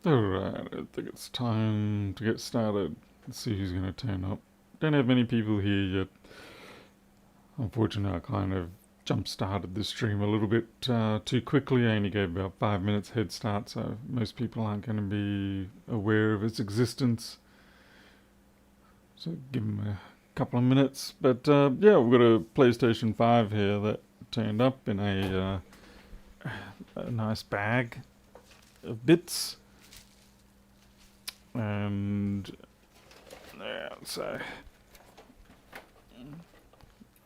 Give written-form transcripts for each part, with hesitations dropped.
Alright, I think it's time to get started. Let's see who's going to turn up. Don't have many people here yet. Unfortunately, I kind of jump-started the stream a little bit too quickly. I only gave about 5 minutes head start, so most people aren't going to be aware of its existence. So give them a couple of minutes. But yeah, we've got a PlayStation 5 here that turned up in a nice bag of bits. And yeah, so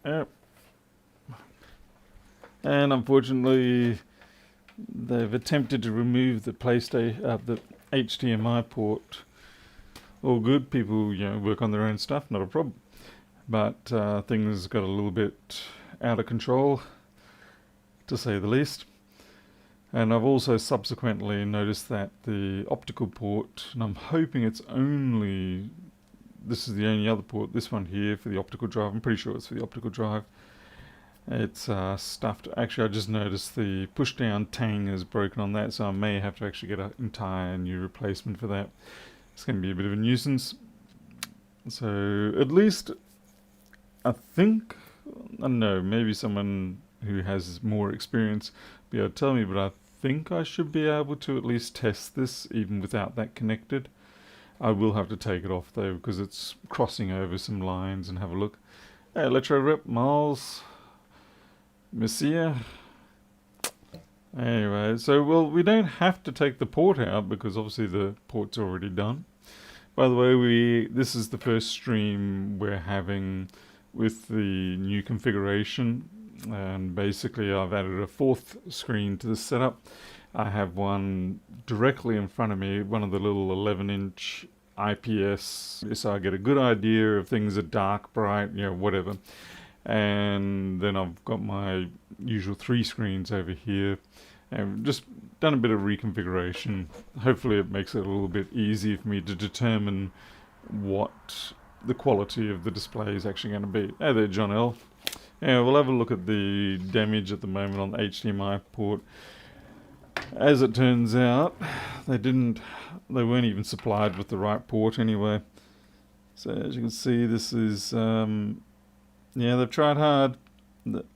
yep. And unfortunately, they've attempted to remove the the HDMI port. All good, people work on their own stuff, not a problem. But things got a little bit out of control, to say the least. And I've also subsequently noticed that the optical port, and I'm hoping this is the only other port, this one here for the optical drive, I'm pretty sure it's for the optical drive. It's stuffed. Actually, I just noticed the push down tang is broken on that, so I may have to actually get an entire new replacement for that. It's going to be a bit of a nuisance. So at least, I think, I don't know, maybe someone who has more experience will be able to tell me, but I think I should be able to at least test this even without that connected. I will have to take it off though because it's crossing over some lines and have a look. Hey, Electro Rip, Miles, Messia. Anyway, so well, we don't have to take the port out because obviously the port's already done. By the way, this is the first stream we're having with the new configuration. And basically I've added a fourth screen to the setup. I have one directly in front of me, one of the little 11-inch IPS, so I get a good idea if things are dark, bright, whatever. And then I've got my usual 3 screens over here. And just done a bit of reconfiguration. Hopefully it makes it a little bit easier for me to determine what the quality of the display is actually going to be. Hey there, John L. Yeah, we'll have a look at the damage at the moment on the HDMI port. As it turns out, they weren't even supplied with the right port anyway. So as you can see, this is, yeah, they've tried hard.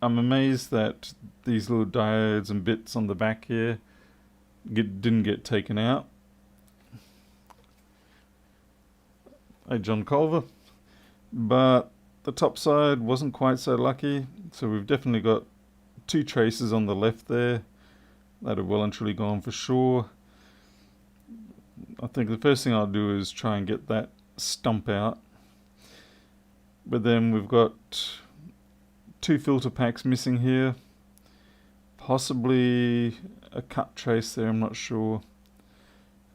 I'm amazed that these little diodes and bits on the back here didn't get taken out. Hey, John Culver. But the top side wasn't quite so lucky, so we've definitely got 2 traces on the left there that are well and truly gone for sure. I think the first thing I'll do is try and get that stump out. But then we've got 2 filter packs missing here, possibly a cut trace there, I'm not sure.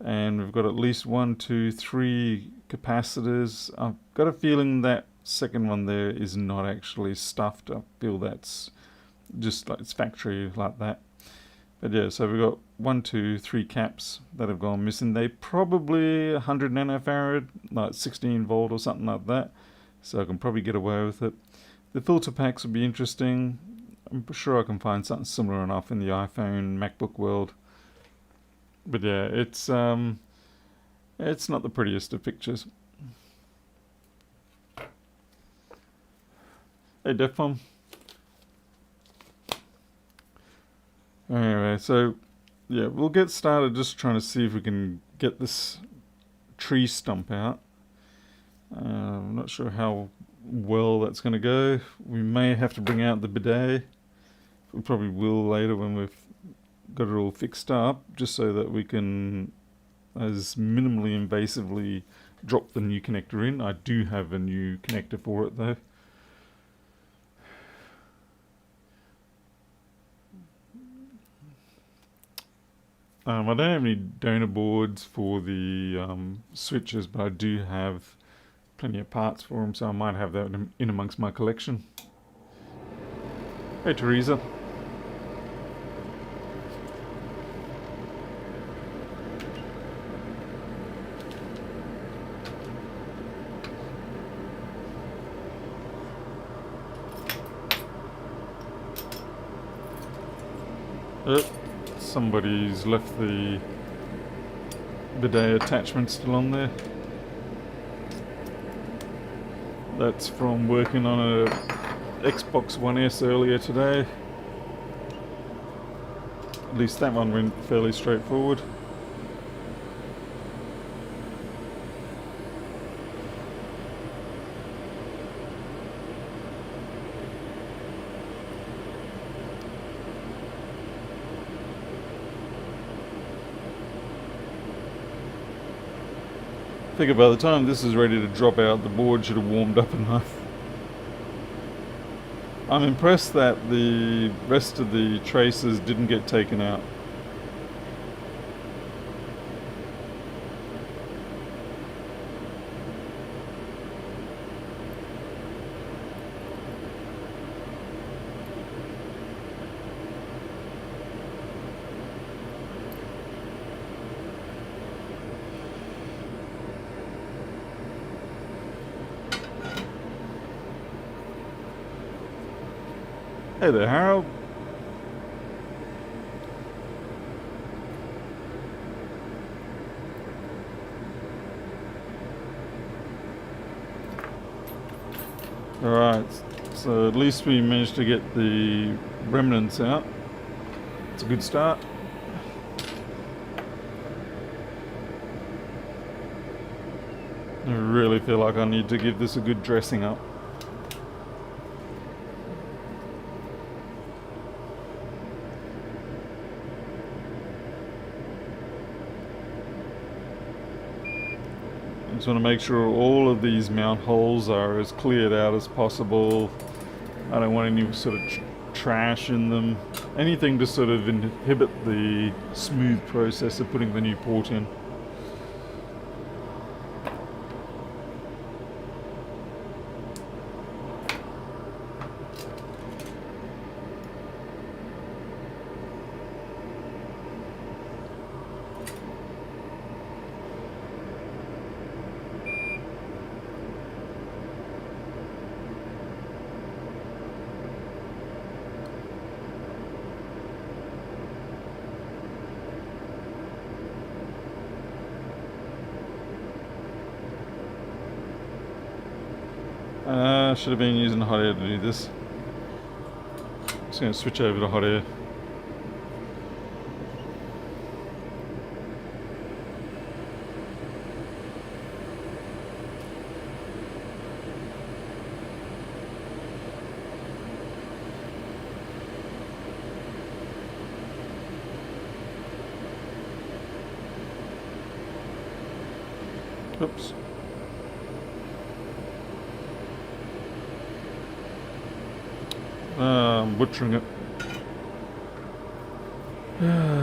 And we've got at least 1, 2, 3 capacitors. I've got a feeling that second one there is not actually stuffed. I feel that's just like it's factory like that. But yeah, so we've got 1, 2, 3 caps that have gone missing. They probably 100 nanofarad, like 16 volt or something like that. So I can probably get away with it. The filter packs would be interesting. I'm sure I can find something similar enough in the iPhone, MacBook world. But yeah, it's not the prettiest of pictures. Hey, Defcom. Anyway, so yeah, we'll get started just trying to see if we can get this tree stump out. I'm not sure how well that's going to go. We may have to bring out the bidet. We probably will later when we've got it all fixed up, just so that we can, as minimally invasively, drop the new connector in. I do have a new connector for it though. I don't have any donor boards for the switches, but I do have plenty of parts for them, so I might have that in amongst my collection. Hey, Teresa. Somebody's left the bidet attachment still on there. That's from working on a Xbox One S earlier today. At least that one went fairly straightforward. I figure by the time this is ready to drop out, the board should have warmed up enough. I'm impressed that the rest of the traces didn't get taken out. Hey there, Harold. Alright, so at least we managed to get the remnants out. It's a good start. I really feel like I need to give this a good dressing up. I just want to make sure all of these mount holes are as cleared out as possible. I don't want any sort of trash in them. Anything to sort of inhibit the smooth process of putting the new port in. Should have been using hot air to do this. Just going to switch over to hot air. Oops. I'm butchering it. I'm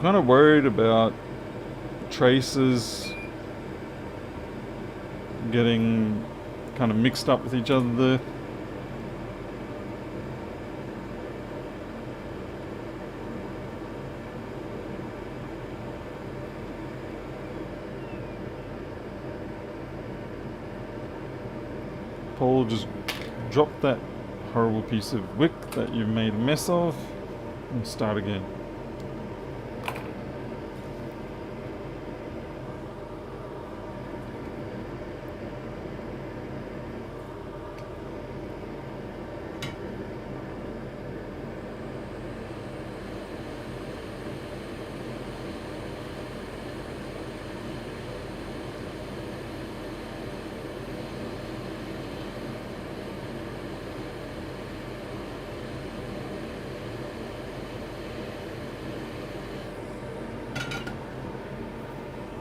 kind of worried about traces getting kind of mixed up with each other there. Paul, just drop that horrible piece of wick that you've made a mess of and start again.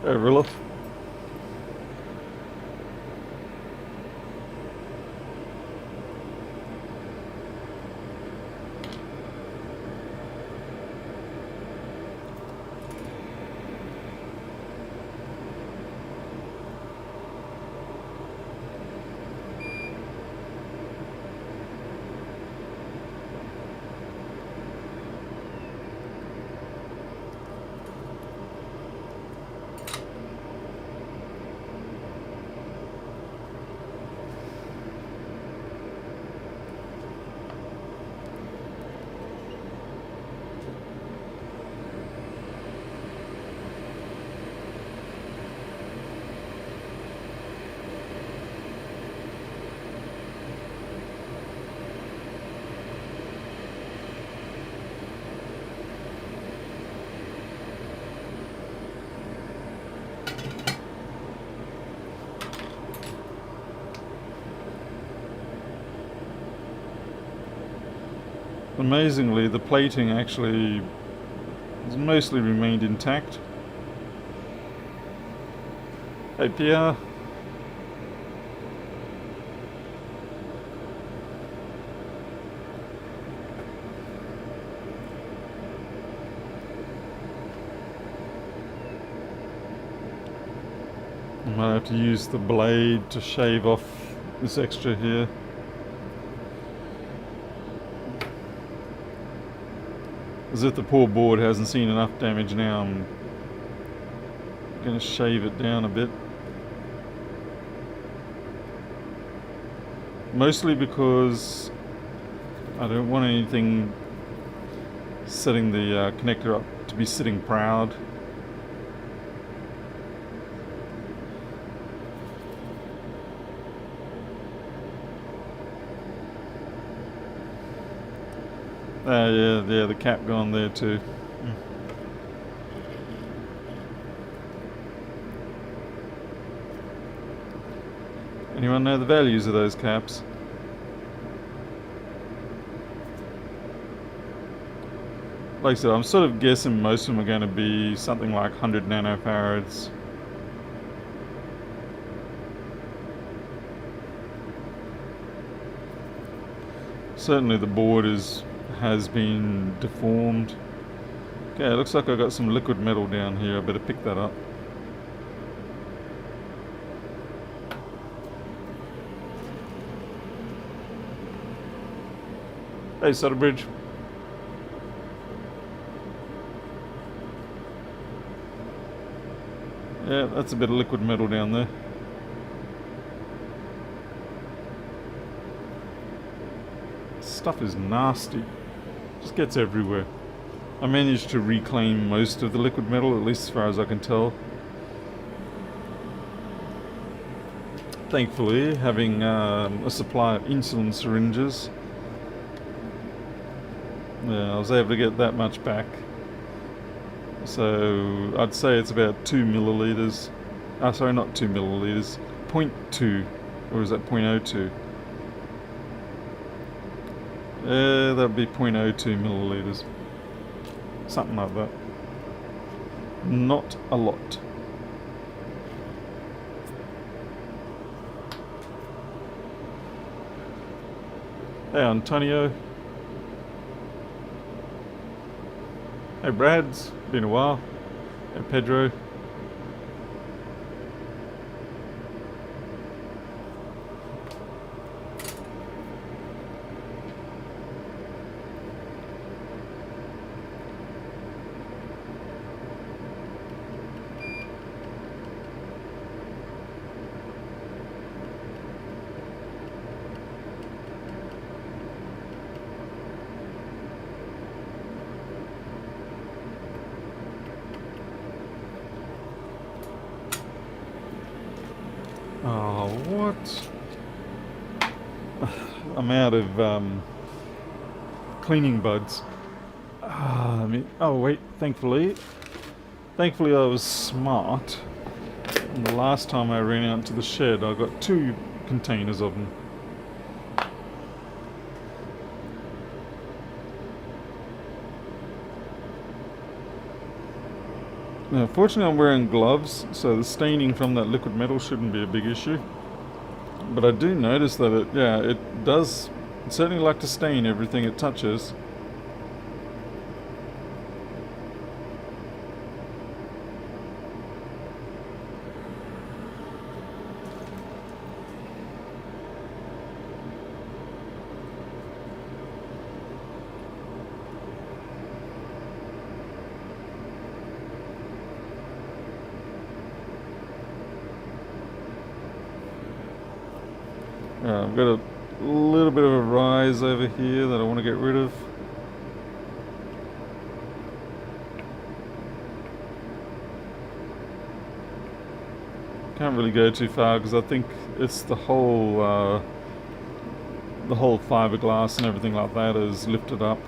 Hey, Rilla. Amazingly, the plating actually has mostly remained intact. Hey Pierre. I might have to use the blade to shave off this extra here. As if the poor board hasn't seen enough damage now, I'm going to shave it down a bit. Mostly because I don't want anything setting the connector up to be sitting proud. Yeah, the cap gone there too. Anyone know the values of those caps? Like I said, I'm sort of guessing most of them are going to be something like 100 nanofarads. Certainly the board has been deformed. Okay, it looks like I got some liquid metal down here. I better pick that up. Hey, Sutterbridge. Yeah, that's a bit of liquid metal down there. Stuff is nasty. Just gets everywhere. I managed to reclaim most of the liquid metal, at least as far as I can tell. Thankfully, having a supply of insulin syringes, yeah, I was able to get that much back. So I'd say it's about 2 milliliters. Sorry, not 2 milliliters. 0.2, or is that 0.02? That'd be 0.02 milliliters. Something like that. Not a lot. Hey, Antonio. Hey, Brad's been a while. Hey, Pedro. Oh, what? I'm out of cleaning buds. Oh wait, thankfully I was smart. And the last time I ran out to the shed, I got 2 containers of them. Now, fortunately I'm wearing gloves, so the staining from that liquid metal shouldn't be a big issue. But I do notice that it certainly like to stain everything it touches. I've got a little bit of a rise over here that I want to get rid of. Can't really go too far because I think it's the whole fiberglass and everything like that is lifted up.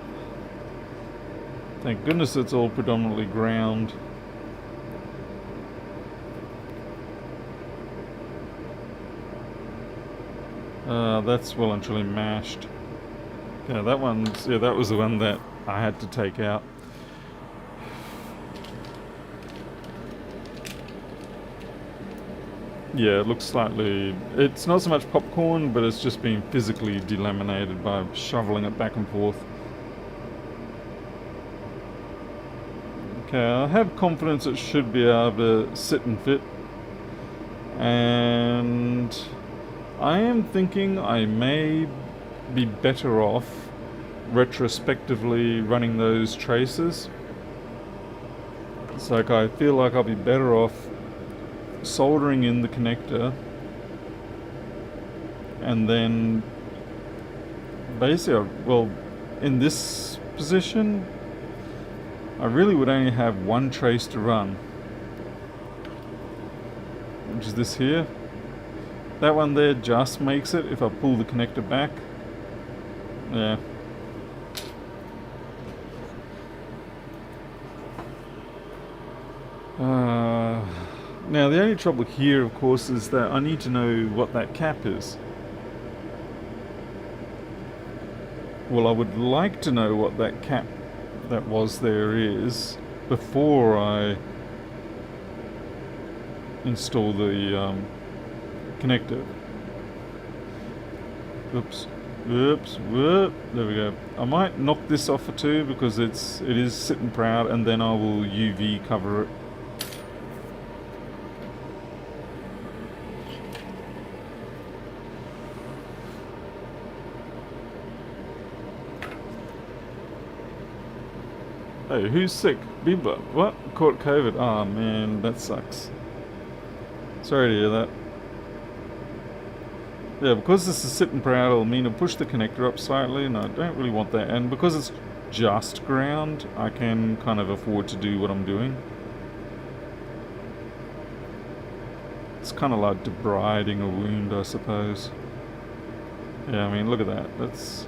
Thank goodness it's all predominantly ground. That's well and truly mashed. Yeah, that one's, yeah, that was the one that I had to take out. Yeah, it looks slightly... It's not so much popcorn, but it's just being physically delaminated by shoveling it back and forth. Okay, I have confidence it should be able to sit and fit. And I am thinking I may be better off retrospectively running those traces. It's like I feel like I'll be better off soldering in the connector and then basically, well, in this position I really would only have one trace to run, which is this here. That one there just makes it if I pull the connector back. Yeah. Now the only trouble here, of course, is that I need to know what that cap is. Well, I would like to know what that cap that was there is before I install the connector. Oops. Oops. Whoop. There we go. I might knock this off for 2 because it is sitting proud, and then I will UV cover it. Hey, who's sick? Bibba. What? Caught COVID. Oh man, that sucks. Sorry to hear that. Yeah, because this is sitting proud, it'll mean to push the connector up slightly, and I don't really want that. And because it's just ground, I can kind of afford to do what I'm doing. It's kind of like debriding a wound, I suppose. Yeah, I mean, look at that. That's...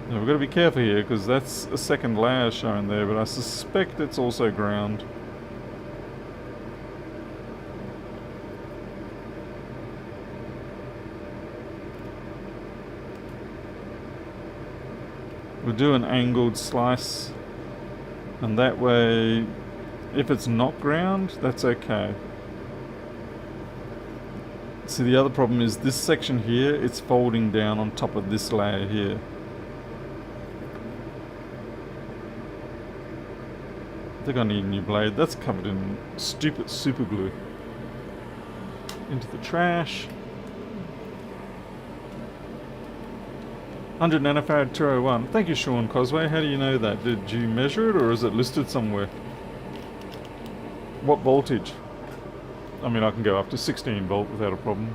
Now we've got to be careful here because that's a second layer shown there, but I suspect it's also ground. We'll do an angled slice, and that way, if it's not ground, that's okay. See, the other problem is this section here, it's folding down on top of this layer here. I think I need a new blade. That's covered in stupid super glue. Into the trash. 100 nanofarad 201. Thank you, Sean Cosway. How do you know that? Did you measure it, or is it listed somewhere? What voltage? I mean, I can go up to 16 volt without a problem.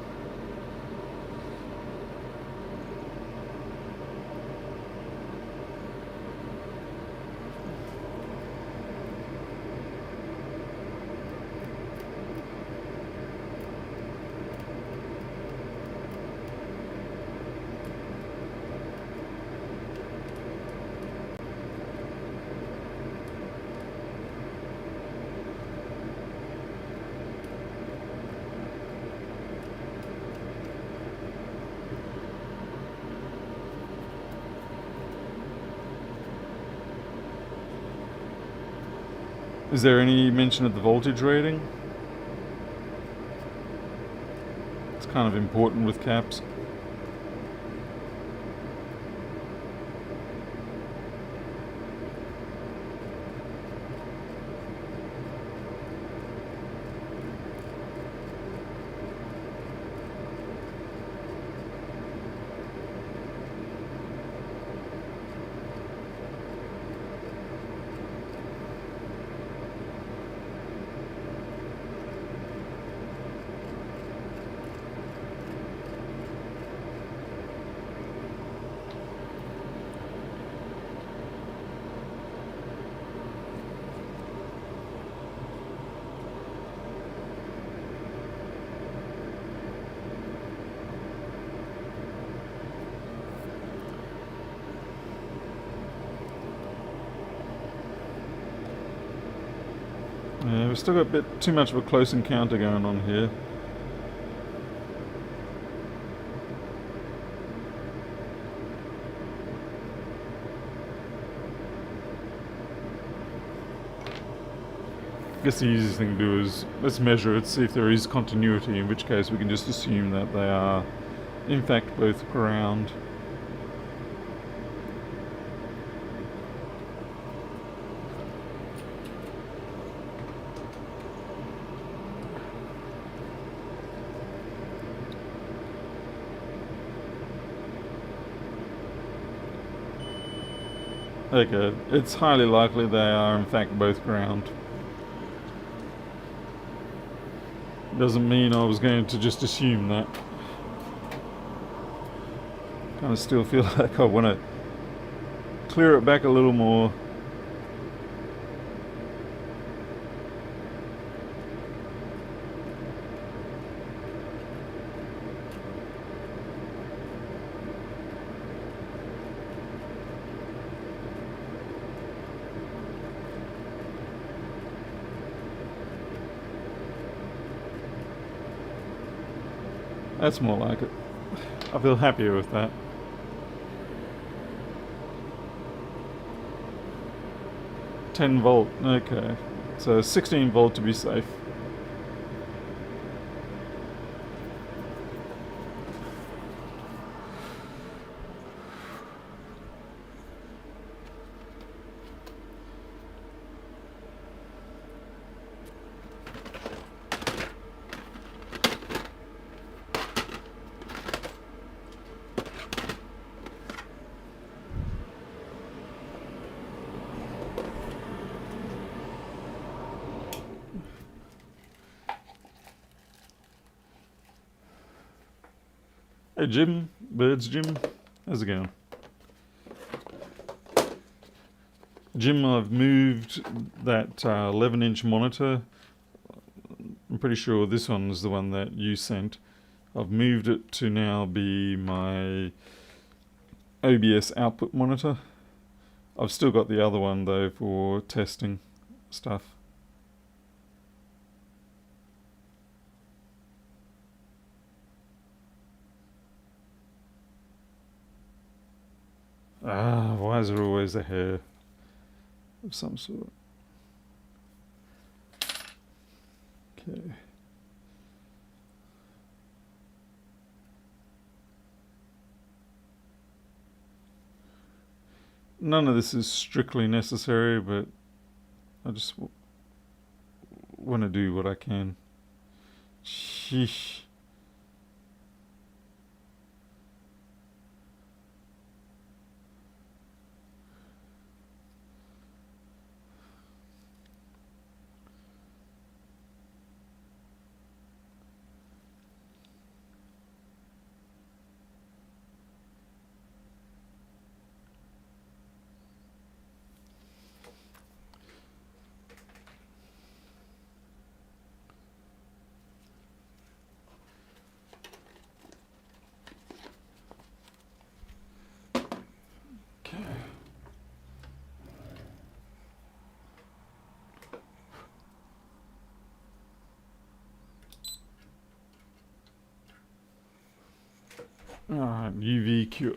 Is there any mention of the voltage rating? It's kind of important with caps. Yeah, we've still got a bit too much of a close encounter going on here. I guess the easiest thing to do is let's measure it, see if there is continuity, in which case we can just assume that they are in fact both ground. Okay, it's highly likely they are in fact both ground. Doesn't mean I was going to just assume that. Kind of still feel like I want to clear it back a little more. That's more like it. I feel happier with that. $10 volt, okay. So 16 volt to be safe. Hey Jim, Birds Jim, how's it going? Jim, I've moved that 11-inch monitor. I'm pretty sure this one's the one that you sent. I've moved it to now be my OBS output monitor. I've still got the other one though for testing stuff. Why is there always a hair of some sort? Okay. None of this is strictly necessary, but I just want to do what I can. Sheesh. Alright, UV cure.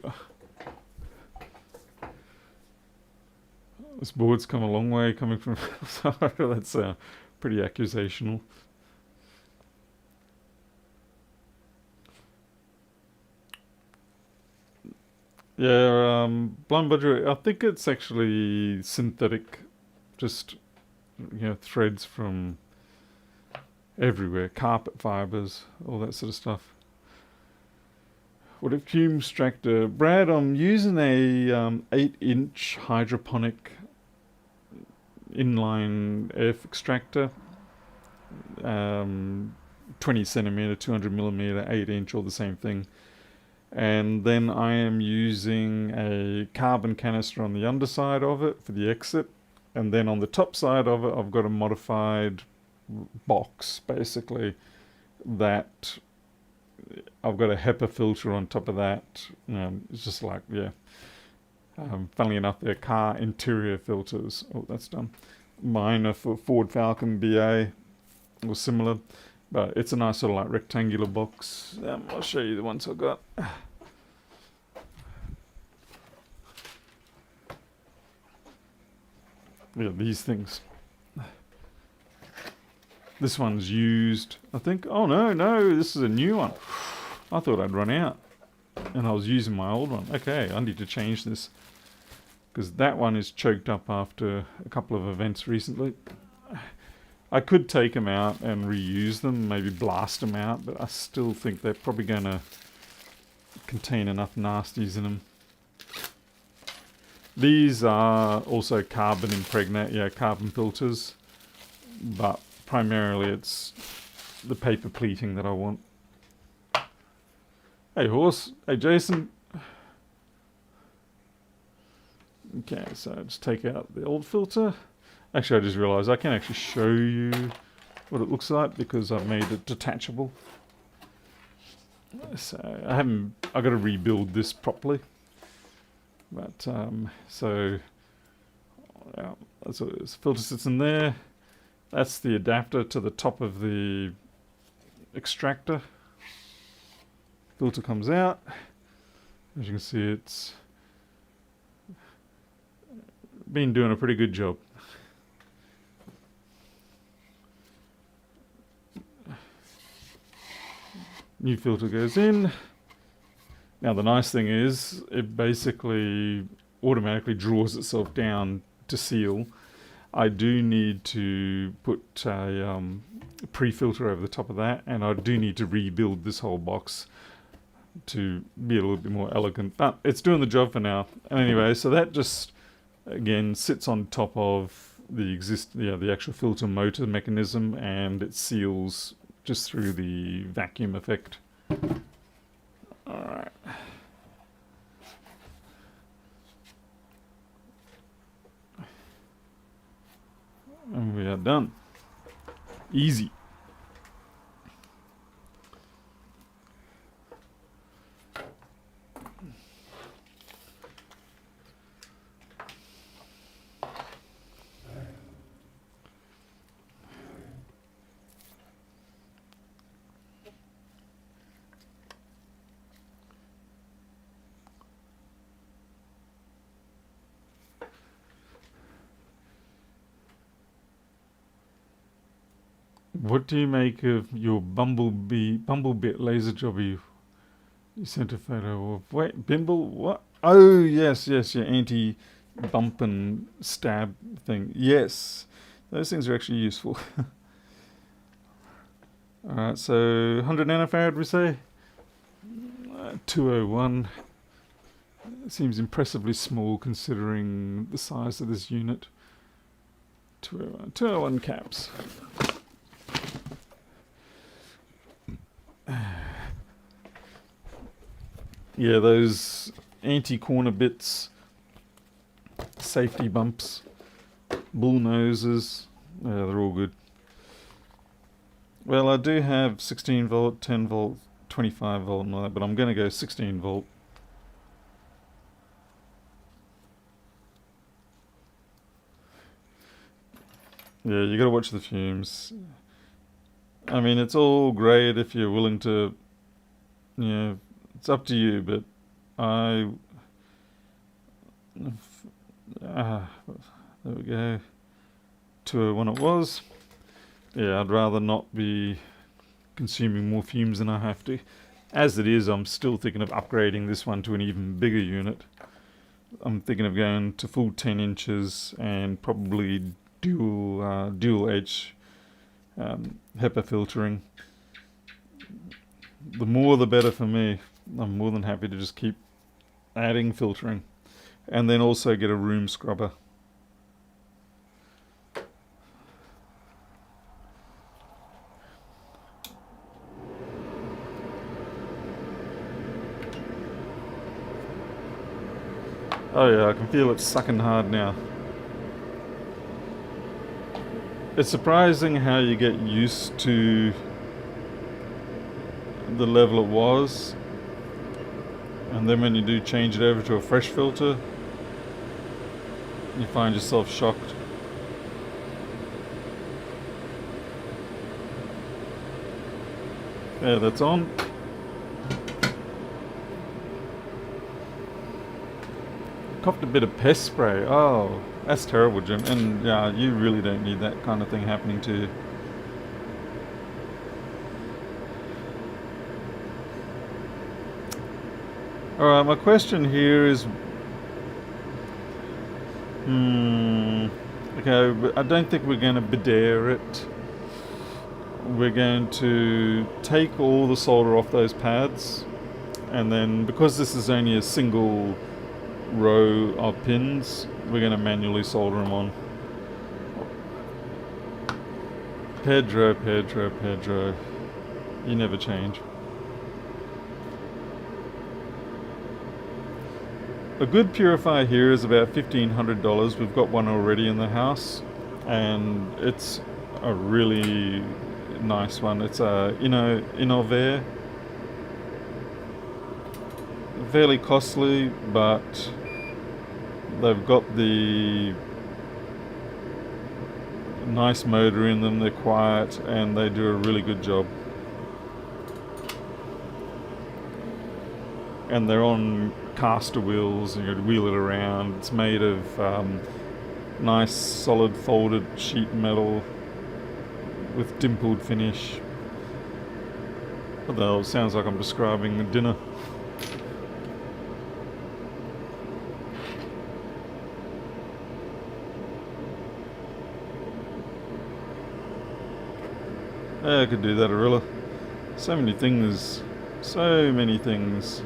This board's come a long way coming from... That's pretty accusational. Yeah, Blind Budget, I think it's actually synthetic. Just, threads from everywhere. Carpet fibers, all that sort of stuff. What a fume extractor. Brad, I'm using a 8-inch hydroponic inline air extractor. 20 centimeter, 200 millimeter, 8-inch, all the same thing. And then I am using a carbon canister on the underside of it for the exit. And then on the top side of it, I've got a modified box, basically, that I've got a HEPA filter on top of that. It's just like, yeah. Funnily enough, they're car interior filters. Oh, that's done. Mine are for Ford Falcon BA or similar, but it's a nice sort of like rectangular box. I'll show you the ones I got. Yeah, these things. This one's used, I think. Oh no, this is a new one. I thought I'd run out, and I was using my old one. Okay, I need to change this, because that one is choked up after a couple of events recently. I could take them out and reuse them, maybe blast them out, but I still think they're probably going to contain enough nasties in them. These are also carbon carbon filters, but primarily it's the paper pleating that I want. Hey horse, hey Jason. Okay, so just take out the old filter. Actually, I just realised I can actually show you what it looks like because I've made it detachable. So I've got to rebuild this properly. But so this filter sits in there. That's the adapter to the top of the extractor. Filter comes out. As you can see, it's been doing a pretty good job. New filter goes in. Now the nice thing is it basically automatically draws itself down to seal. I do need to put a pre-filter over the top of that, and I do need to rebuild this whole box to be a little bit more elegant. But it's doing the job for now. And anyway, so that just again sits on top of the actual filter motor mechanism, and it seals just through the vacuum effect. Alright. And we are done. Easy. What do you make of your Bumblebit laser job you sent a photo of? Wait, Bimble? What? Oh, yes, your anti-bump and stab thing. Yes, those things are actually useful. Alright, so 100 nanofarad we say? 201. It seems impressively small considering the size of this unit. 201 caps. Yeah, those anti-corner bits, safety bumps, bull noses, yeah, they're all good. Well, I do have 16 volt, 10 volt, 25 volt and all that, but I'm going to go 16 volt. Yeah, you got to watch the fumes. I mean, it's all great if you're willing to, it's up to you, but there we go. 201 it was. Yeah, I'd rather not be consuming more fumes than I have to. As it is, I'm still thinking of upgrading this one to an even bigger unit. I'm thinking of going to full 10 inches and probably dual edge HEPA filtering. The more the better for me. I'm more than happy to just keep adding filtering, and then also get a room scrubber. Oh yeah, I can feel it sucking hard now. It's surprising how you get used to the level it was, and then when you do change it over to a fresh filter, you find yourself shocked. Yeah, that's on. Coughed a bit of pest spray. Oh, that's terrible, Jim. And yeah, you really don't need that kind of thing happening to you. Alright, my question here is... okay, I don't think we're going to bidet it. We're going to take all the solder off those pads, and then because this is only a single row of pins, we're going to manually solder them on. Pedro, Pedro, Pedro. You never change. A good purifier here is about $1,500. We've got one already in the house, and it's a really nice one. It's a Innovair. Fairly costly, but they've got the nice motor in them. They're quiet and they do a really good job. And they're on caster wheels, and you wheel it around. It's made of nice solid folded sheet metal with dimpled finish. What the hell, it sounds like I'm describing a dinner. Yeah, I could do that, Arilla. So many things. So many things.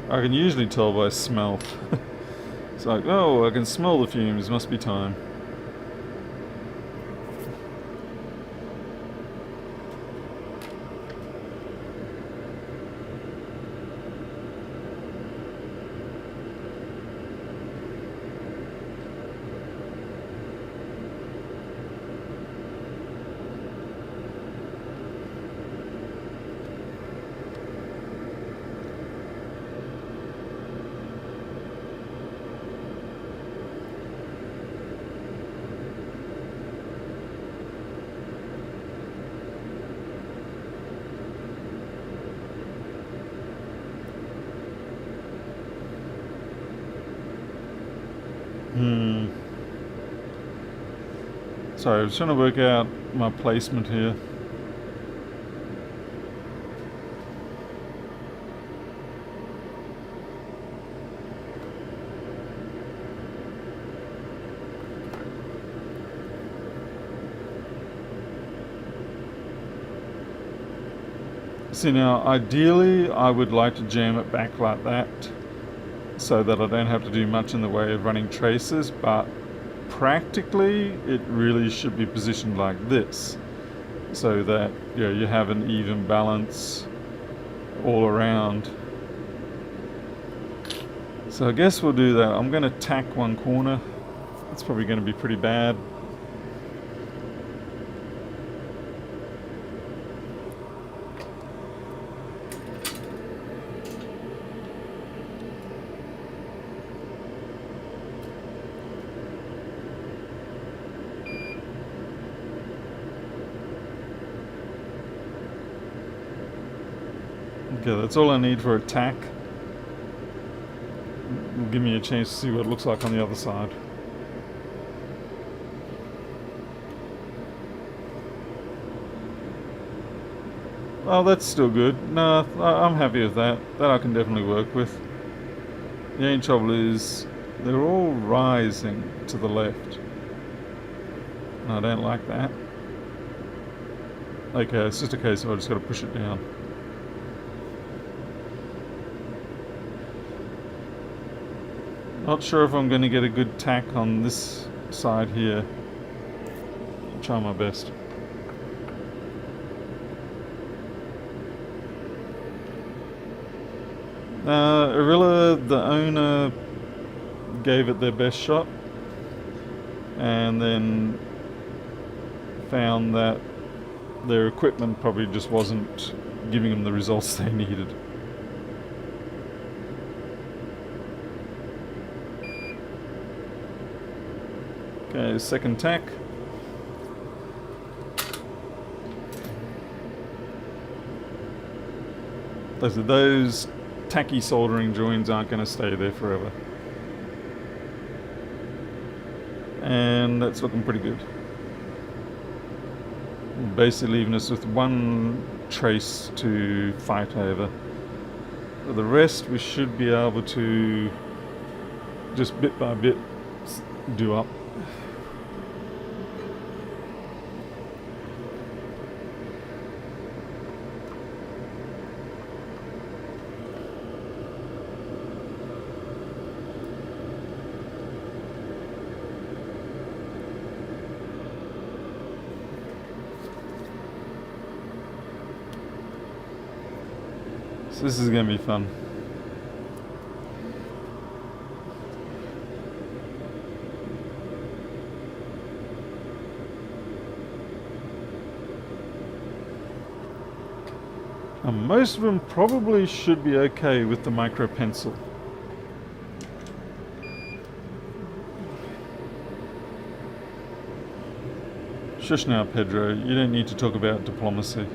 I can usually tell by smell. It's like, oh, I can smell the fumes, must be time. Sorry, I was trying to work out my placement here. See, now ideally I would like to jam it back like that so that I don't have to do much in the way of running traces, but practically it really should be positioned like this so that you have an even balance all around. So I guess we'll do that. I'm going to tack one corner. It's probably going to be pretty bad. Okay, that's all I need for a tack. It'll give me a chance to see what it looks like on the other side. Oh, that's still good. No, I'm happy with that. That I can definitely work with. The only trouble is they're all rising to the left. And I don't like that. Okay, it's just a case of I just got to push it down. Not sure if I'm going to get a good tack on this side here. I'll try my best. Arilla, the owner, gave it their best shot and then found that their equipment probably just wasn't giving them the results they needed. Okay, second tack. Those tacky soldering joints aren't going to stay there forever. And that's looking pretty good. Basically leaving us with one trace to fight over. For the rest we should be able to just bit by bit do up. So this is going to be fun. And most of them probably should be okay with the micro pencil. Shush now, Pedro. You don't need to talk about diplomacy.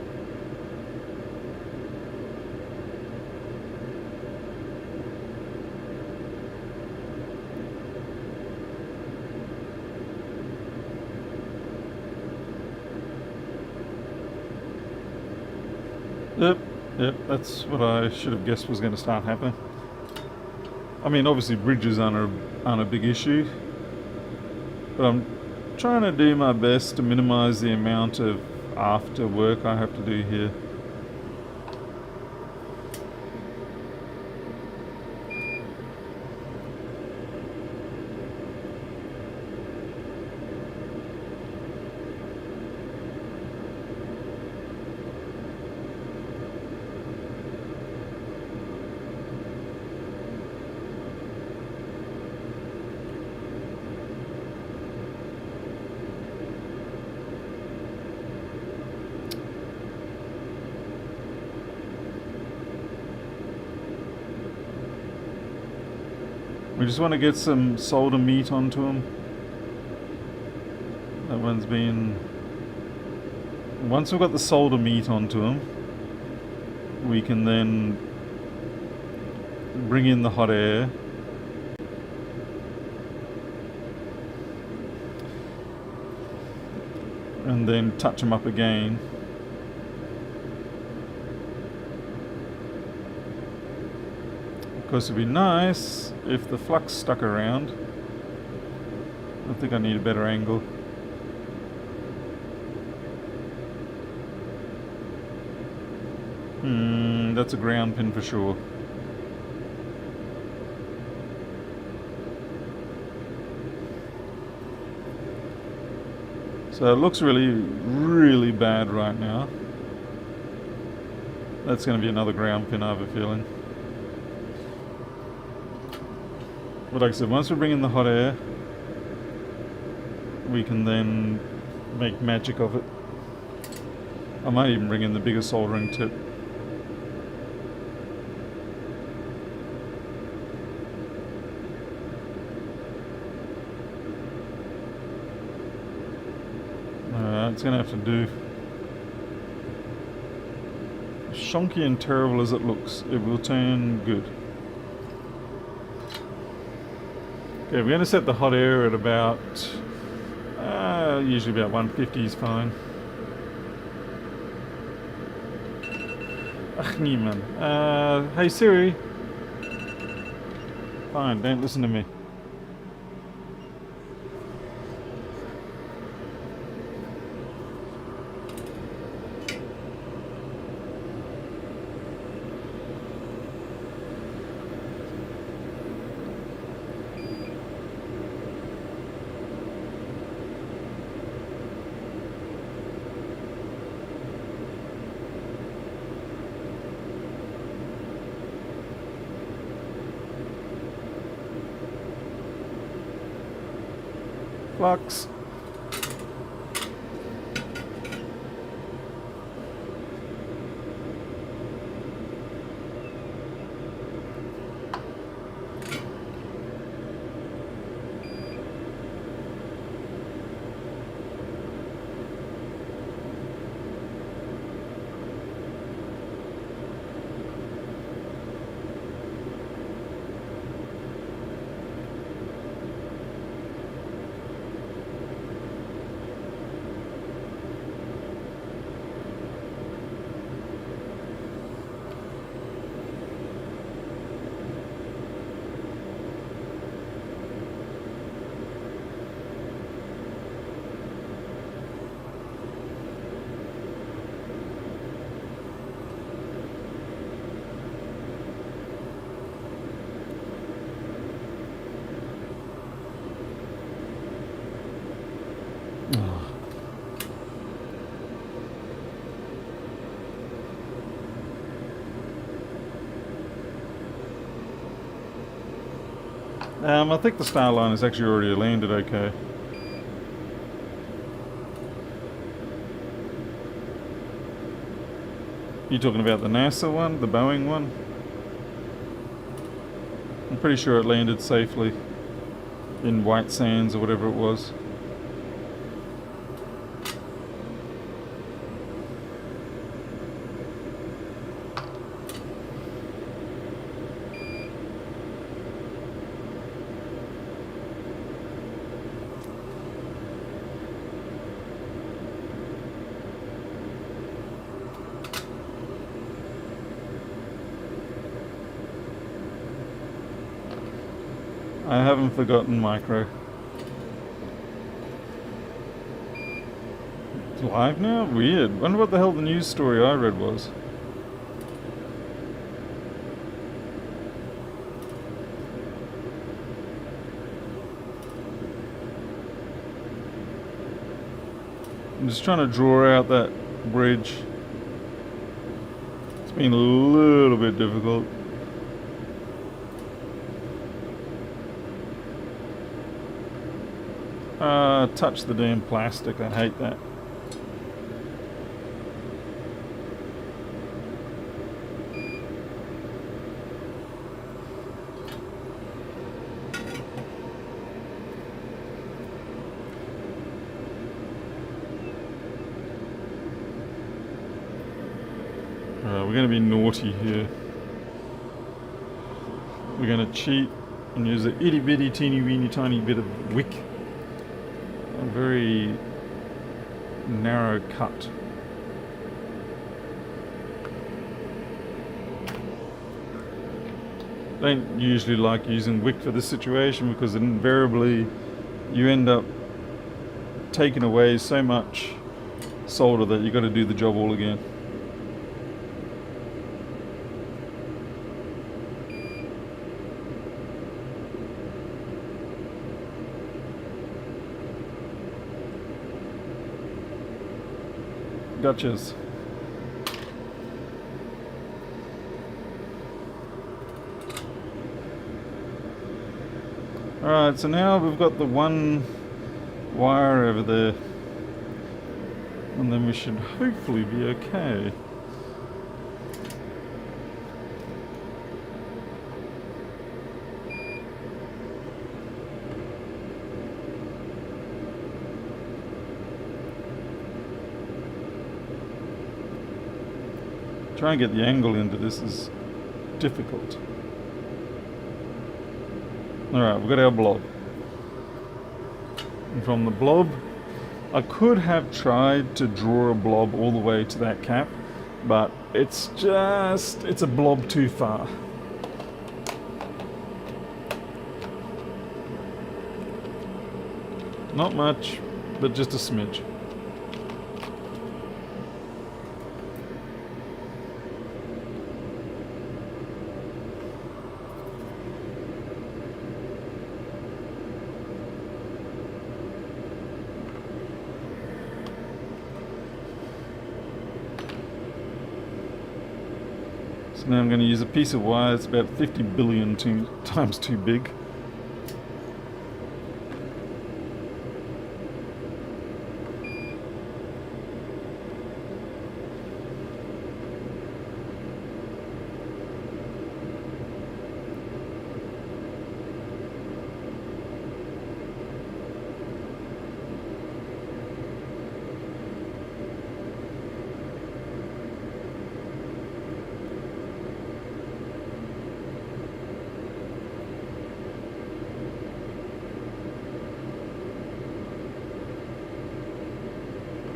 Yep, that's what I should have guessed was going to start happening. I mean, obviously bridges aren't a big issue, but I'm trying to do my best to minimize the amount of after work I have to do here. We just want to get some solder meat onto them. That one's been... Once we've got the solder meat onto them, we can then bring in the hot air. And then touch them up again. Of course, it'd be nice if the flux stuck around. I think I need a better angle. That's a ground pin for sure. So it looks really, really bad right now. That's going to be another ground pin, I have a feeling. But like I said, once we bring in the hot air, we can then make magic of it. I might even bring in the bigger soldering tip. It's going to have to do. Shonky and terrible as it looks, it will turn good. Okay, we're going to set the hot air at about, usually about 150 is fine. Ach, niemand. Hey Siri. Fine, don't listen to me. Flux. I think the Starline has actually already landed okay. You talking about the NASA one, the Boeing one? I'm pretty sure it landed safely in White Sands or whatever it was. I haven't forgotten micro. It's live now? Weird. Wonder what the hell the news story I read was. I'm just trying to draw out that bridge. It's been a little bit difficult. Touch the damn plastic, I hate that. We're going to be naughty here. We're going to cheat and use a itty bitty teeny weeny tiny bit of wick. A very narrow cut. Don't usually like using wick for this situation because invariably you end up taking away so much solder that you've got to do the job all again. Gotchas. Alright, so now we've got the one wire over there, and then we should hopefully be okay. Trying to get the angle into this is difficult. Alright, we've got our blob. And from the blob, I could have tried to draw a blob all the way to that cap, but it's a blob too far. Not much, but just a smidge. Now I'm going to use a piece of wire that's about 50 billion times too big.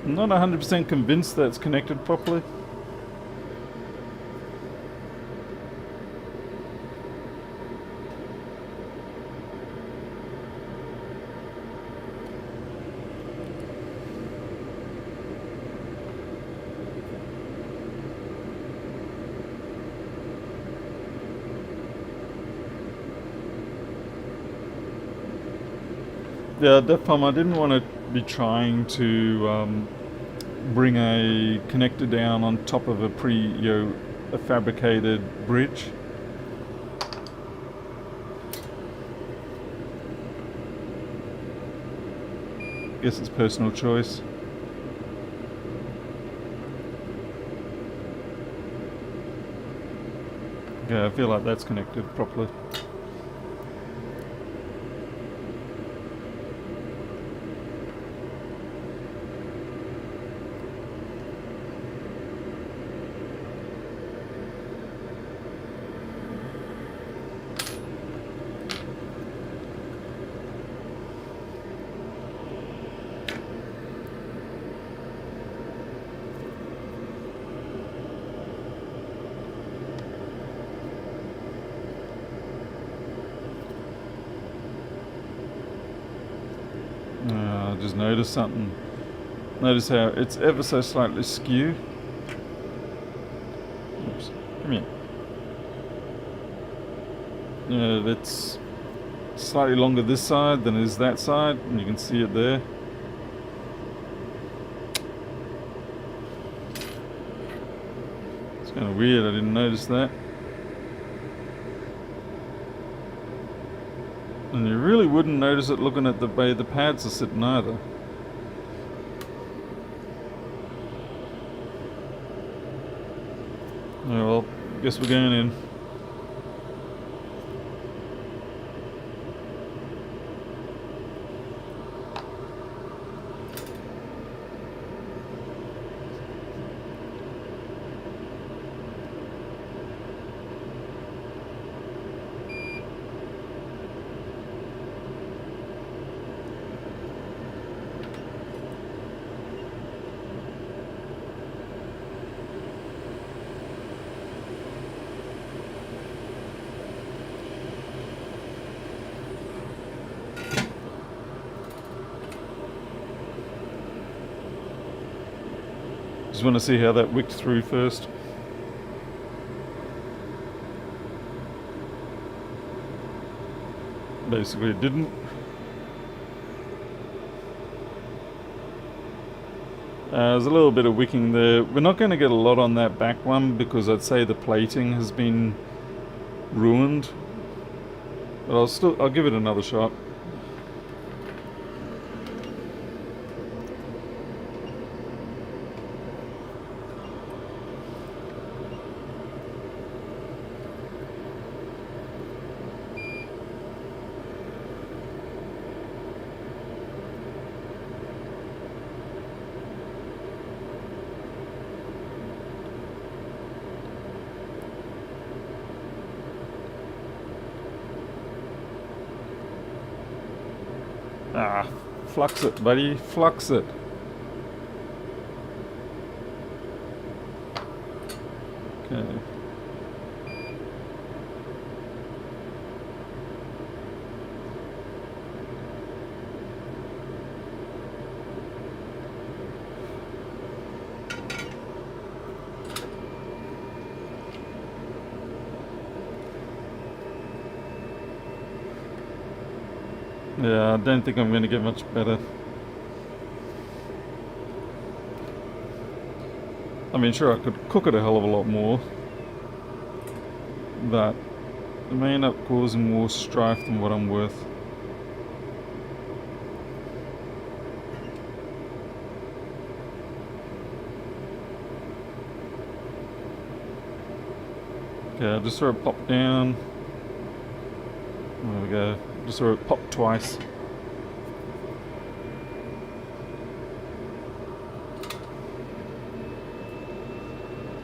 I'm not 100% convinced that it's connected properly. Yeah, DEFCON, I didn't want to be trying to bring a connector down on top of a fabricated bridge. Guess it's personal choice. Yeah, I feel like that's connected properly. Just notice something. Notice how it's ever so slightly skew. Oops, come here. Yeah, it's slightly longer this side than it is that side, and you can see it there. It's kind of weird, I didn't notice that. And you really wouldn't notice it looking at the way the pads are sitting either. Oh well, guess we're going in. Just want to see how that wicked through first. Basically it didn't. There's a little bit of wicking there. We're not going to get a lot on that back one because I'd say the plating has been ruined. But I'll give it another shot. Ah, flux it, buddy, flux it. Okay. Yeah, I don't think I'm going to get much better. I mean, sure, I could cook it a hell of a lot more, but it may end up causing more strife than what I'm worth. Okay, I'll just sort of pop down. There we go. Just sort of pop twice.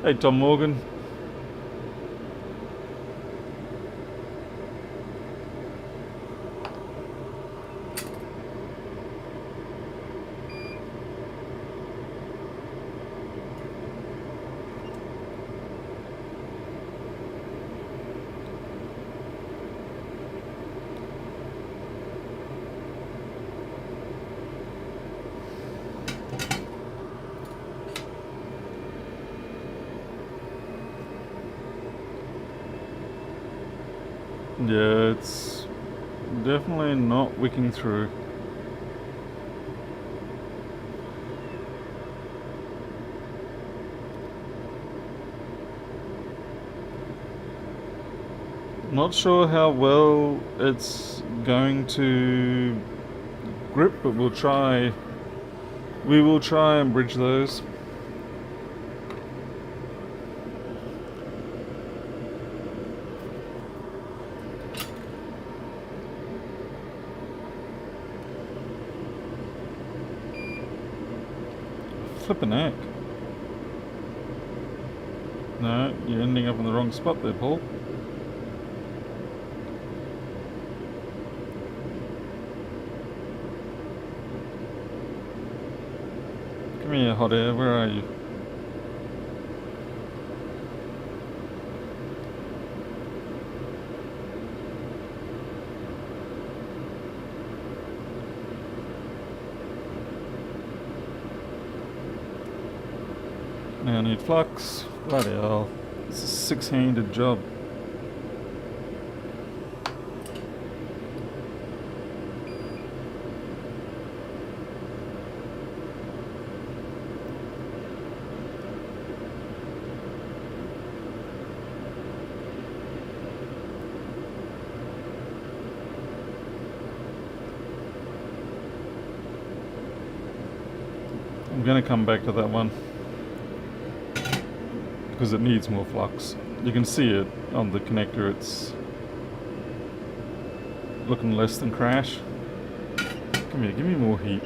Hey, Tom Morgan. Yeah, it's definitely not wicking through. Not sure how well it's going to grip, but we'll try We will try and bridge those. Flippin' heck. No, you're ending up in the wrong spot there, Paul. Come here, hot air, where are you? Now I need flux. Bloody hell. It's a six-handed job. I'm gonna come back to that one because it needs more flux. You can see it on the connector, it's looking less than crash. Come here, give me more heat.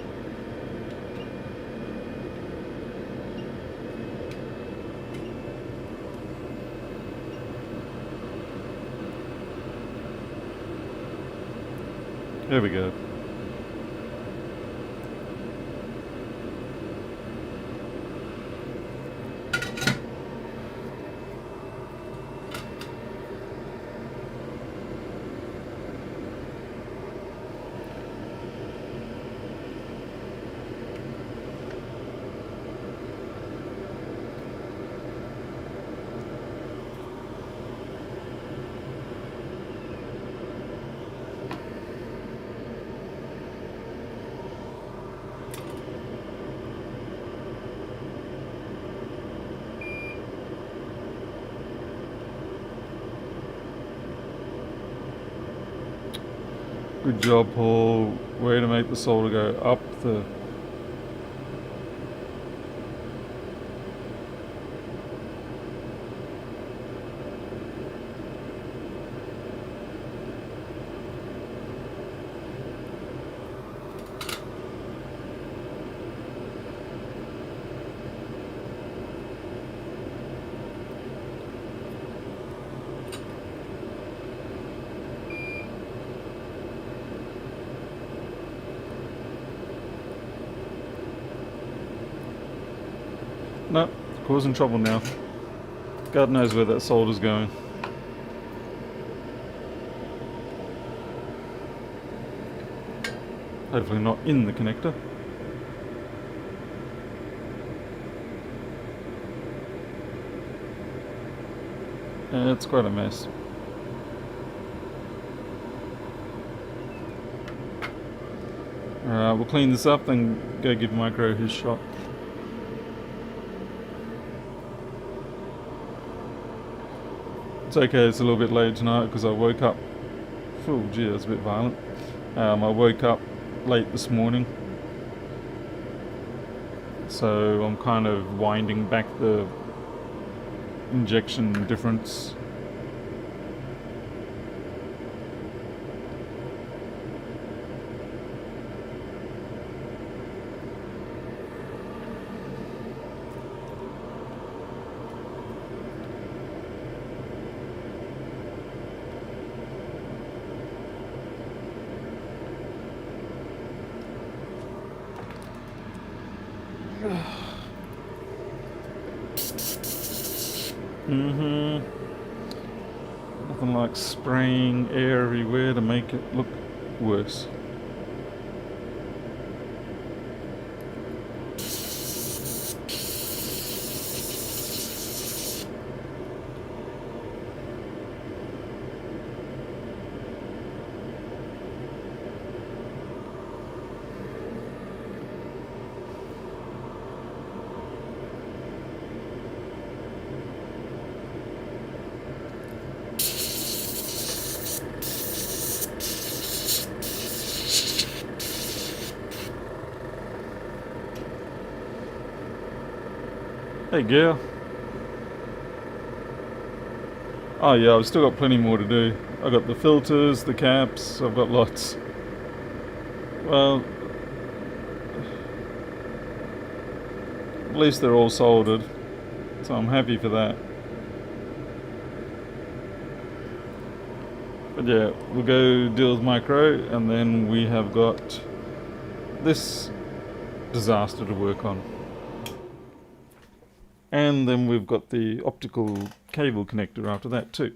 There we go. Good job, Paul. Way to make the solder go up the... No, causing trouble now. God knows where that solder's going. Hopefully not in the connector. Yeah, it's quite a mess. Alright, we'll clean this up, then go give Micro his shot. It's okay, it's a little bit late tonight because I woke up... Oh gee, that's a bit violent. I woke up late this morning. So I'm kind of winding back the injection difference. Nothing like spraying air everywhere to make it look worse. Hey, girl. Oh yeah, I've still got plenty more to do. I've got the filters, the caps, I've got lots. Well, at least they're all soldered, so I'm happy for that. But yeah, we'll go deal with micro, and then we have got this disaster to work on. And then we've got the optical cable connector after that too.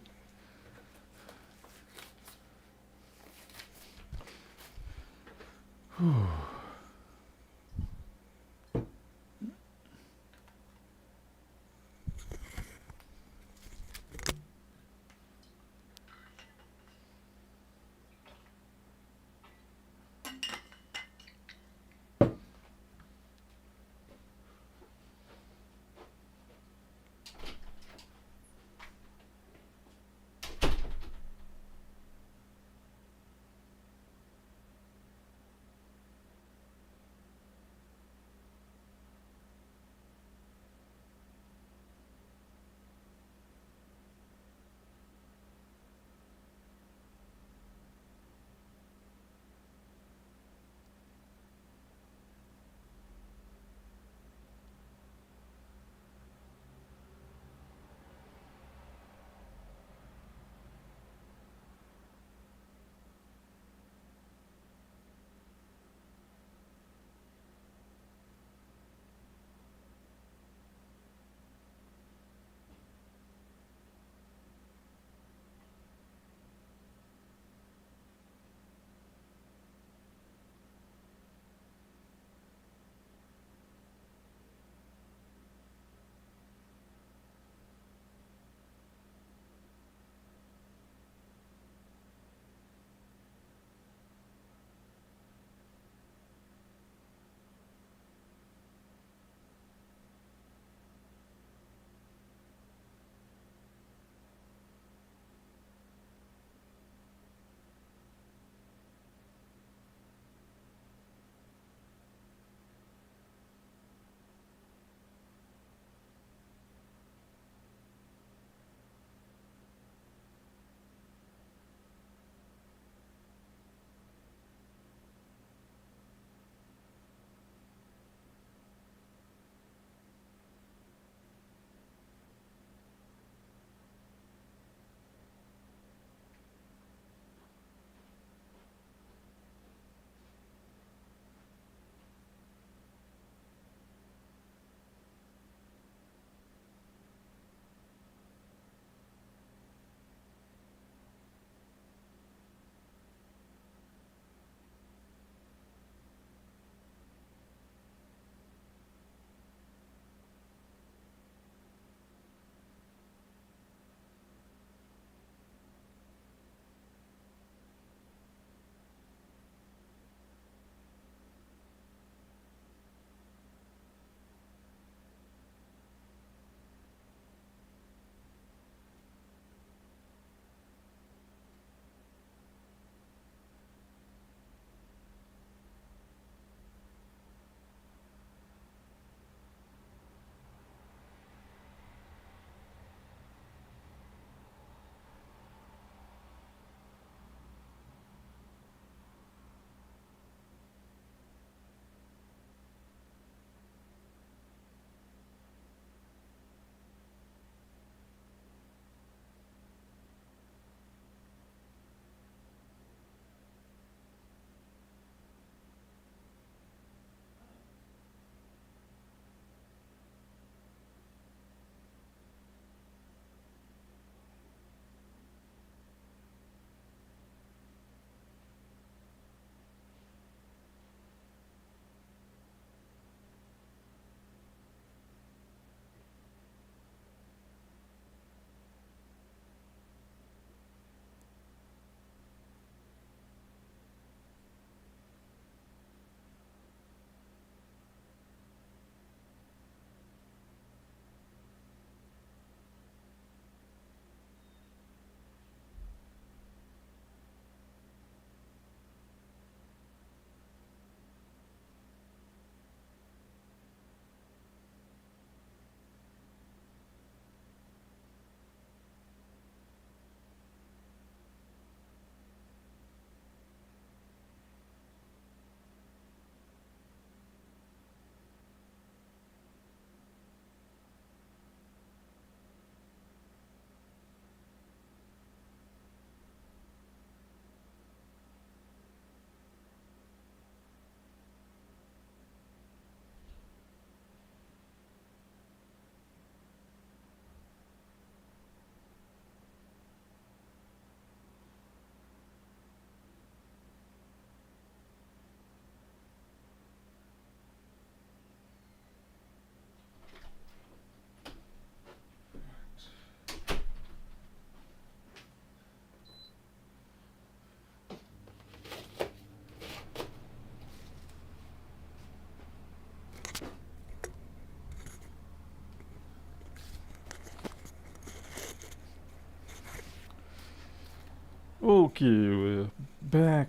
Okay, we're back.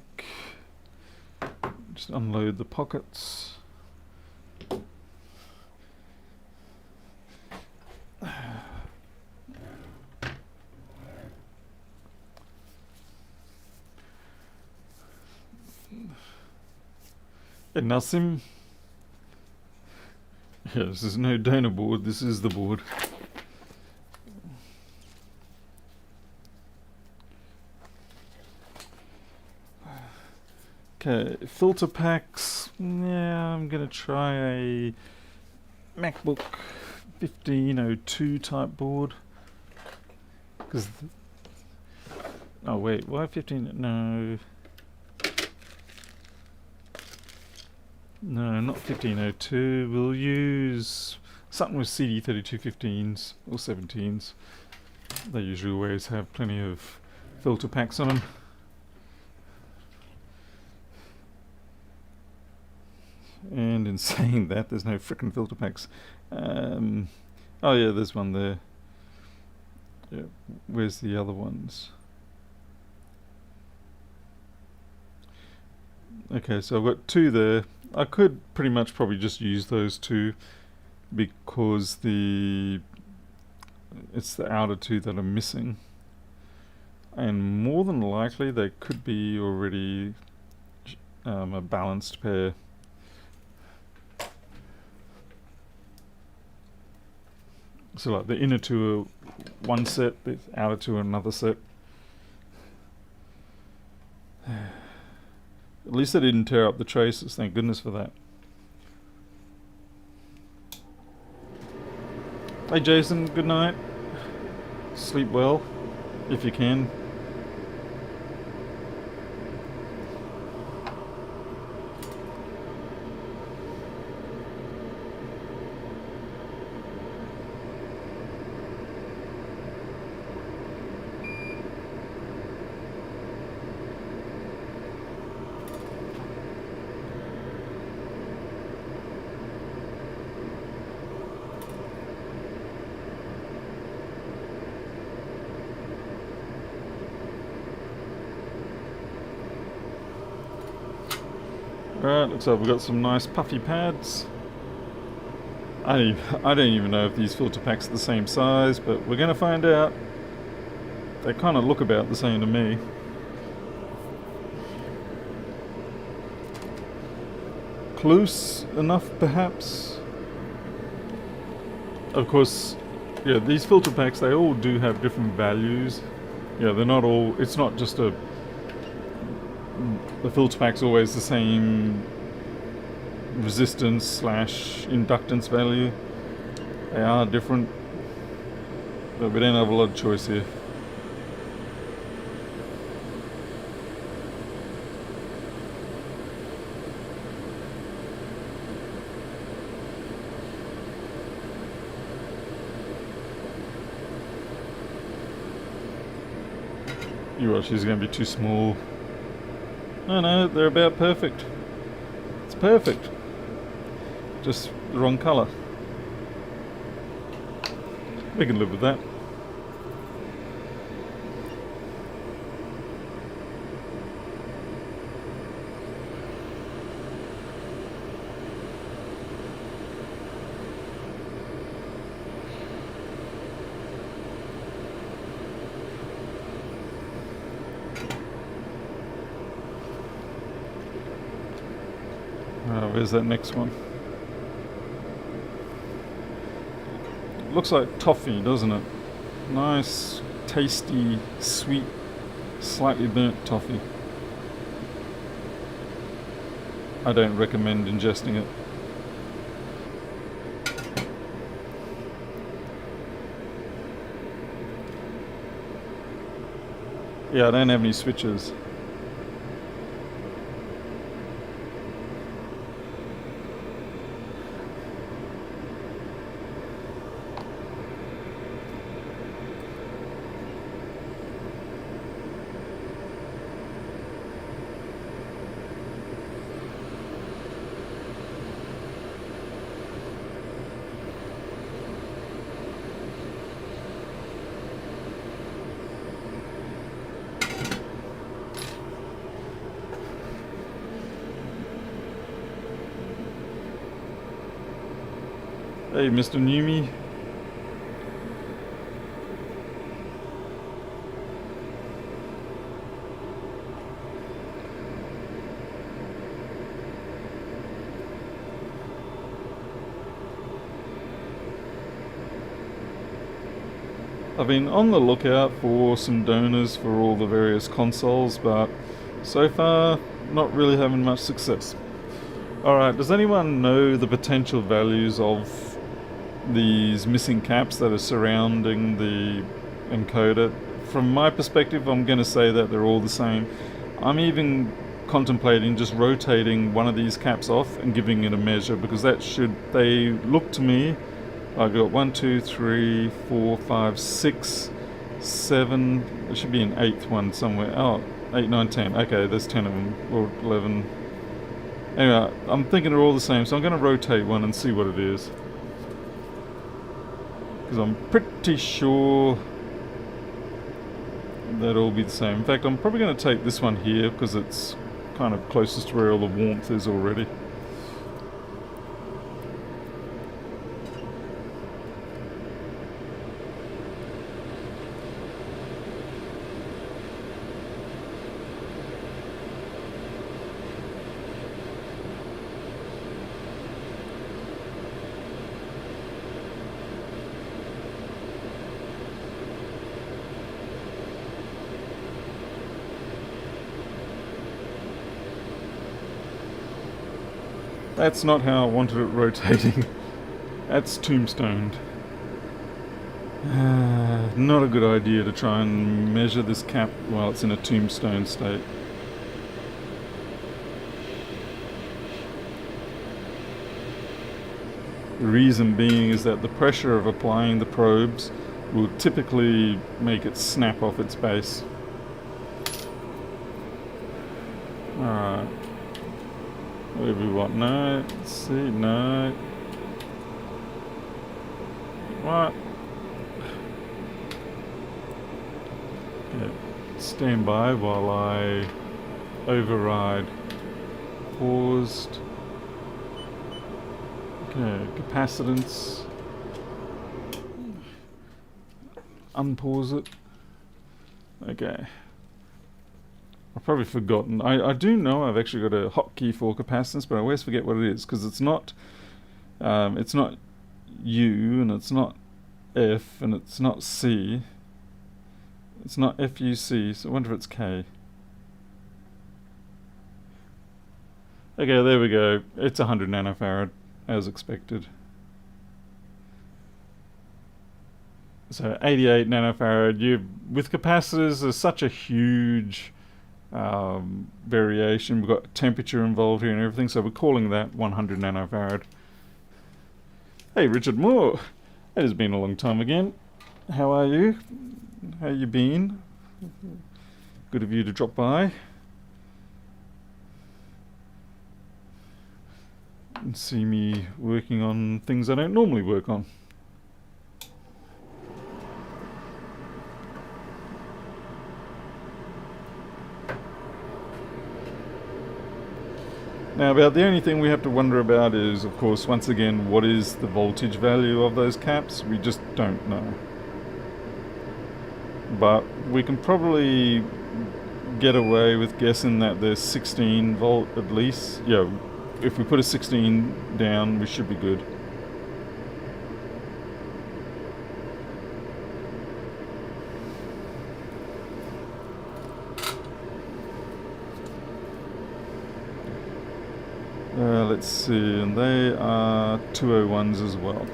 Just unload the pockets. And Nassim. Yeah, this is no donor board, this is the board. Okay, filter packs. Yeah, I'm gonna try a MacBook 1502 type board. Because oh wait, why 15? No, not 1502. We'll use something with CD3215s or 17s. They usually always have plenty of filter packs on them. And in saying that, there's no frickin' filter packs. Oh yeah, there's one there. Yeah, where's the other ones? Okay, so I've got two there. I could pretty much probably just use those two because it's the outer two that are missing. And more than likely they could be already a balanced pair. So like the inner two are one set, the outer two are another set. At least I didn't tear up the traces, thank goodness for that. Hey Jason, good night. Sleep well, if you can. Alright, looks like we've got some nice puffy pads. I don't even know if these filter packs are the same size, but we're going to find out. They kind of look about the same to me. Close enough, perhaps? Of course, yeah, these filter packs, they all do have different values. Yeah, they're not all, it's not just the filter pack's always the same resistance / inductance value. They are different, but we don't have a lot of choice here. You watch, she's going to be too small. No, they're about perfect. It's perfect. Just the wrong colour. We can live with that. Where's that next one? Looks like toffee, doesn't it? Nice, tasty, sweet, slightly burnt toffee. I don't recommend ingesting it. Yeah, I don't have any switches. Hey, Mr. Newmy. I've been on the lookout for some donors for all the various consoles, but so far, not really having much success. Alright, does anyone know the potential values of these missing caps that are surrounding the encoder? From my perspective, I'm going to say that they're all the same. I'm even contemplating just rotating one of these caps off and giving it a measure, because they look to me, I've got 1, 2, 3, 4, 5, 6, 7, there should be an 8th one somewhere. Oh, 8, 9, 10. Okay, there's 10 of them, or 11. Anyway, I'm thinking they're all the same, so I'm going to rotate one and see what it is. Because I'm pretty sure they'll all be the same. In fact, I'm probably going to take this one here, because it's kind of closest to where all the warmth is already. That's not how I wanted it rotating. That's tombstoned. Not a good idea to try and measure this cap while it's in a tombstone state. The reason being is that the pressure of applying the probes will typically make it snap off its base. Alright. What do we want? No. Let's see. No. What? Okay. Stand by while I override. Paused. Okay. Capacitance. Unpause it. Okay. I've probably forgotten. I do know I've actually got a hotkey for capacitance, but I always forget what it is, because it's not U, and it's not F, and it's not C. It's not FUC, so I wonder if it's K. Okay, there we go. It's 100 nanofarad, as expected. So 88 nanofarad. With capacitors, there's such a huge variation. We've got temperature involved here and everything, so we're calling that 100 nanofarad. Hey, Richard Moore. It has been a long time again. How are you? How you been? Good of you to drop by and see me working on things I don't normally work on. Now, about the only thing we have to wonder about is, of course, once again, what is the voltage value of those caps? We just don't know. But we can probably get away with guessing that there's 16 volt at least. Yeah, if we put a 16 down, we should be good. Let's see, and they are 201s as well.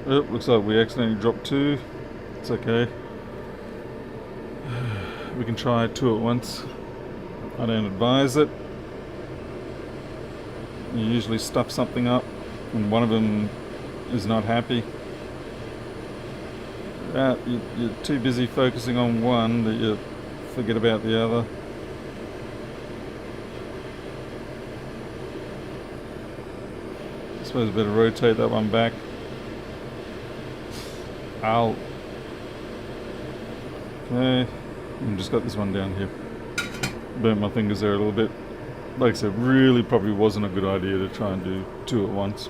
Oh, looks like we accidentally dropped 2. It's okay. We can try 2 at once. I don't advise it. You usually stuff something up and one of them is not happy. You're too busy focusing on one that you forget about the other. I suppose I better rotate that one back. Ow. Okay. I've just got this one down here. Burnt my fingers there a little bit. Like I said, really probably wasn't a good idea to try and do two at once.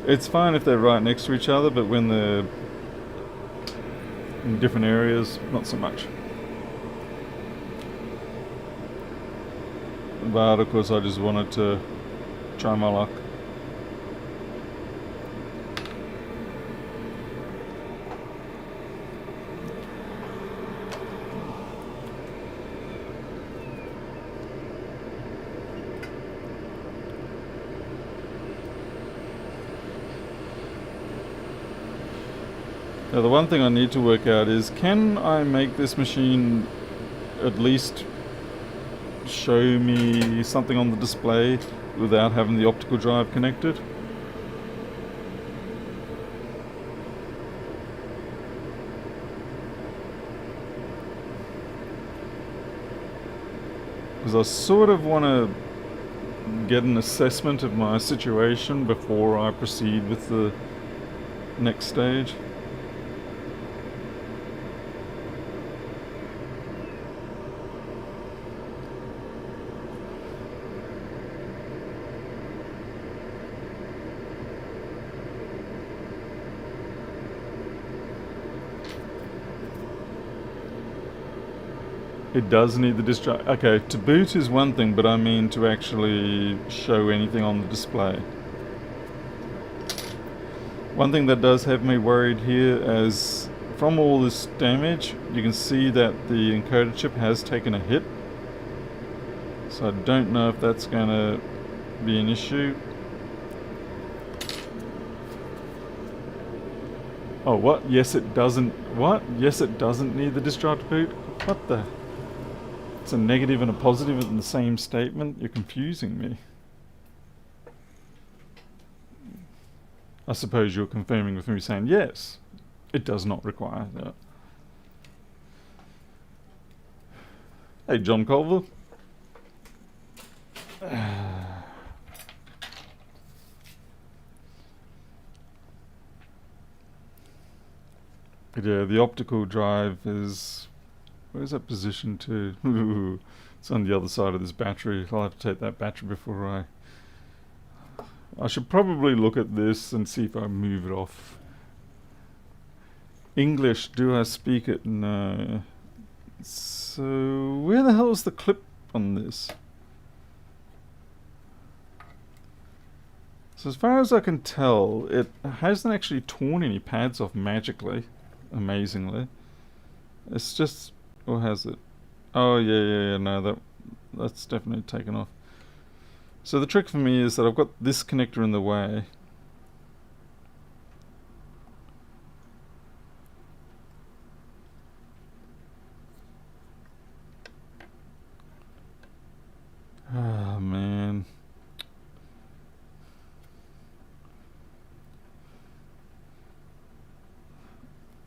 It's fine if they're right next to each other, but when they're in different areas, not so much. But of course I just wanted to try my luck. Now the one thing I need to work out is, can I make this machine at least show me something on the display without having the optical drive connected? Because I sort of want to get an assessment of my situation before I proceed with the next stage. It does need the disk drive. Okay, to boot is one thing, but I mean to actually show anything on the display. One thing that does have me worried here, as from all this damage, you can see that the encoder chip has taken a hit. So I don't know if that's going to be an issue. Oh, what? Yes, it doesn't. What? Yes, it doesn't need the disk drive to boot? What the? It's a negative and a positive in the same statement. You're confusing me. I suppose you're confirming with me saying yes, it does not require that. Hey, John Culver. But yeah, the optical drive is... Where's that positioned to? It's on the other side of this battery. I'll have to take that battery before I should probably look at this and see if I move it off. English, do I speak it? No. So, where the hell is the clip on this? So as far as I can tell, it hasn't actually torn any pads off magically, amazingly. It's just... Or has it? Oh yeah, no, that's definitely taken off. So the trick for me is that I've got this connector in the way. Oh man.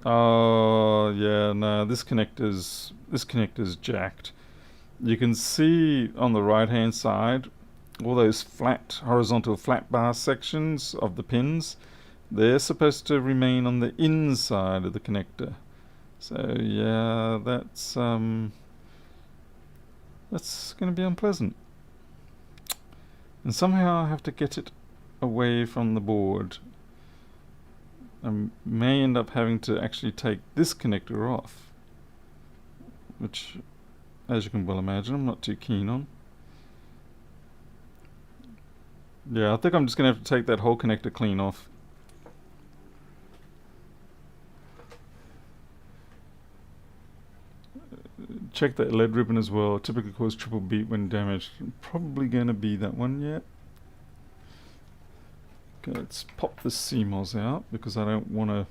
Oh yeah, no, this connector's jacked. You can see on the right hand side all those flat, horizontal flat bar sections of the pins. They're supposed to remain on the inside of the connector. So yeah, that's gonna be unpleasant. And somehow I have to get it away from the board. I may end up having to actually take this connector off, which, as you can well imagine, I'm not too keen on. Yeah, I think I'm just going to have to take that whole connector clean off. Check that lead ribbon as well. Typically cause triple beat when damaged. Probably going to be that one yet. Okay, let's pop the CMOS out because I don't want to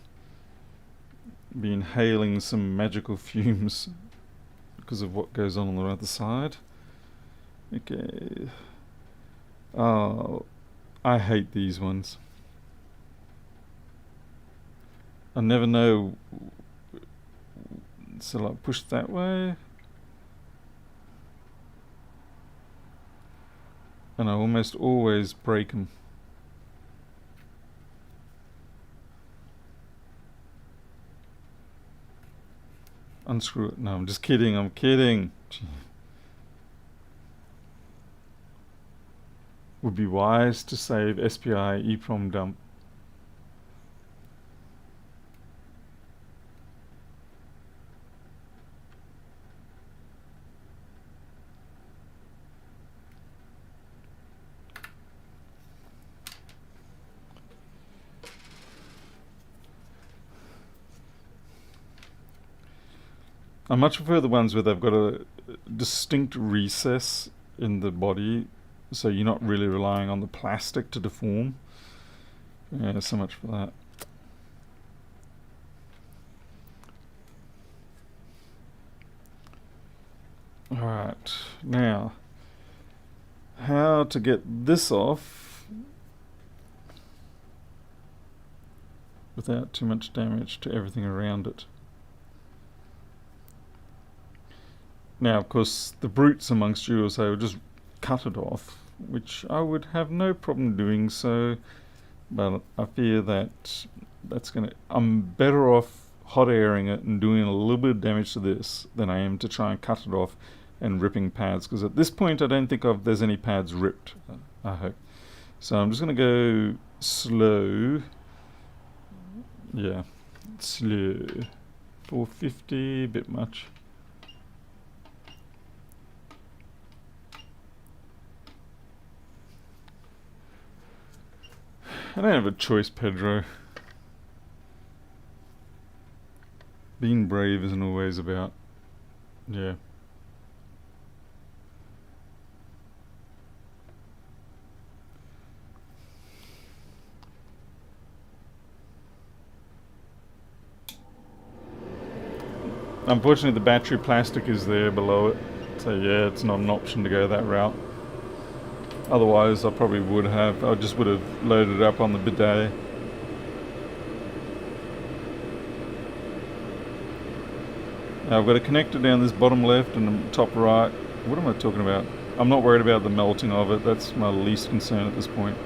be inhaling some magical fumes because of what goes on the other side. Okay. Oh, I hate these ones. I never know. So like push that way. And I almost always break them. unscrew it. No, I'm just kidding. I'm kidding. Would be wise to save SPI EEPROM dump. I much prefer the ones where they've got a distinct recess in the body, so you're not really relying on the plastic to deform. Yeah, so much for that. Alright, now, how to get this off without too much damage to everything around it. Now, of course, the brutes amongst you will say, well, just cut it off, which I would have no problem doing so, but I fear that I'm better off hot airing it and doing a little bit of damage to this than I am to try and cut it off and ripping pads, because at this point I don't think there's any pads ripped, I hope. So I'm just going to go slow. Yeah, slow. 450, a bit much. I don't have a choice, Pedro. Being brave isn't always about... yeah. Unfortunately, the battery plastic is there below it. So yeah, it's not an option to go that route. Otherwise, I probably would have. I just would have loaded it up on the bidet. Now I've got a connector down this bottom left and the top right. What am I talking about? I'm not worried about the melting of it. That's my least concern at this point.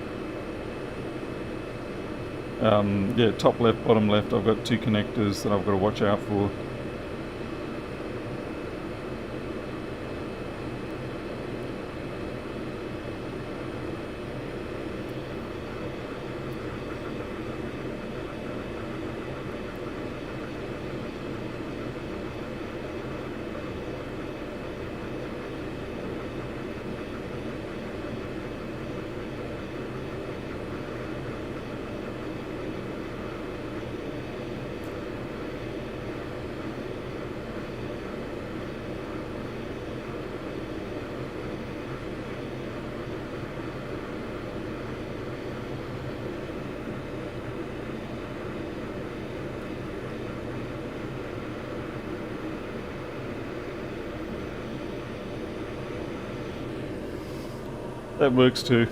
Yeah, top left, bottom left. I've got two connectors that I've got to watch out for. That works too.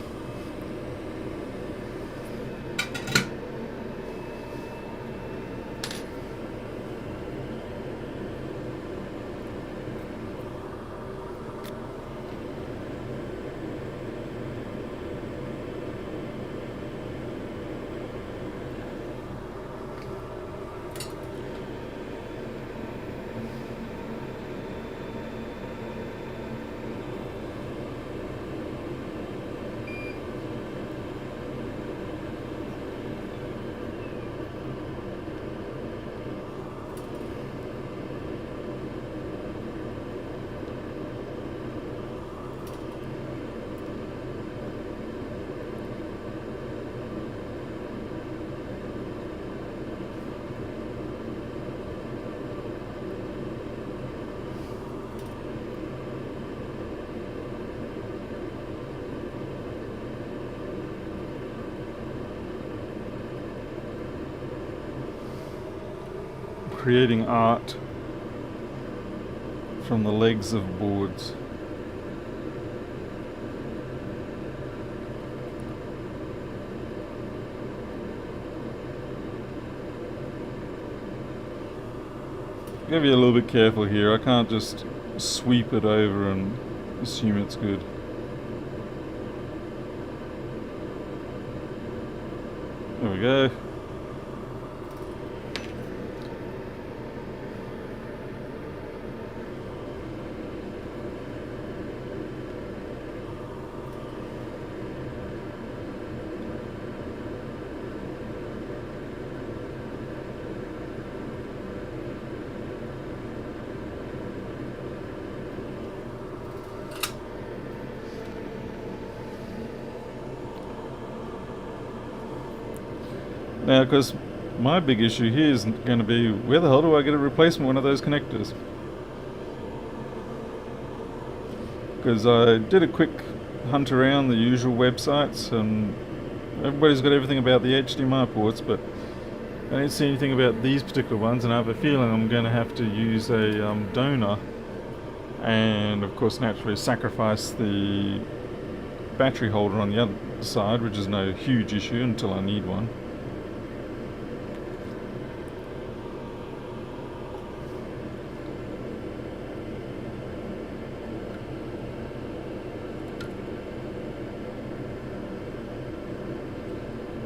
Creating art from the legs of boards. Gotta be a little bit careful here. I can't just sweep it over and assume it's good. There we go. Now, because my big issue here is going to be, where the hell do I get a replacement one of those connectors? Because I did a quick hunt around the usual websites, and everybody's got everything about the HDMI ports, but I didn't see anything about these particular ones, and I have a feeling I'm going to have to use a donor, and of course naturally sacrifice the battery holder on the other side, which is no huge issue until I need one.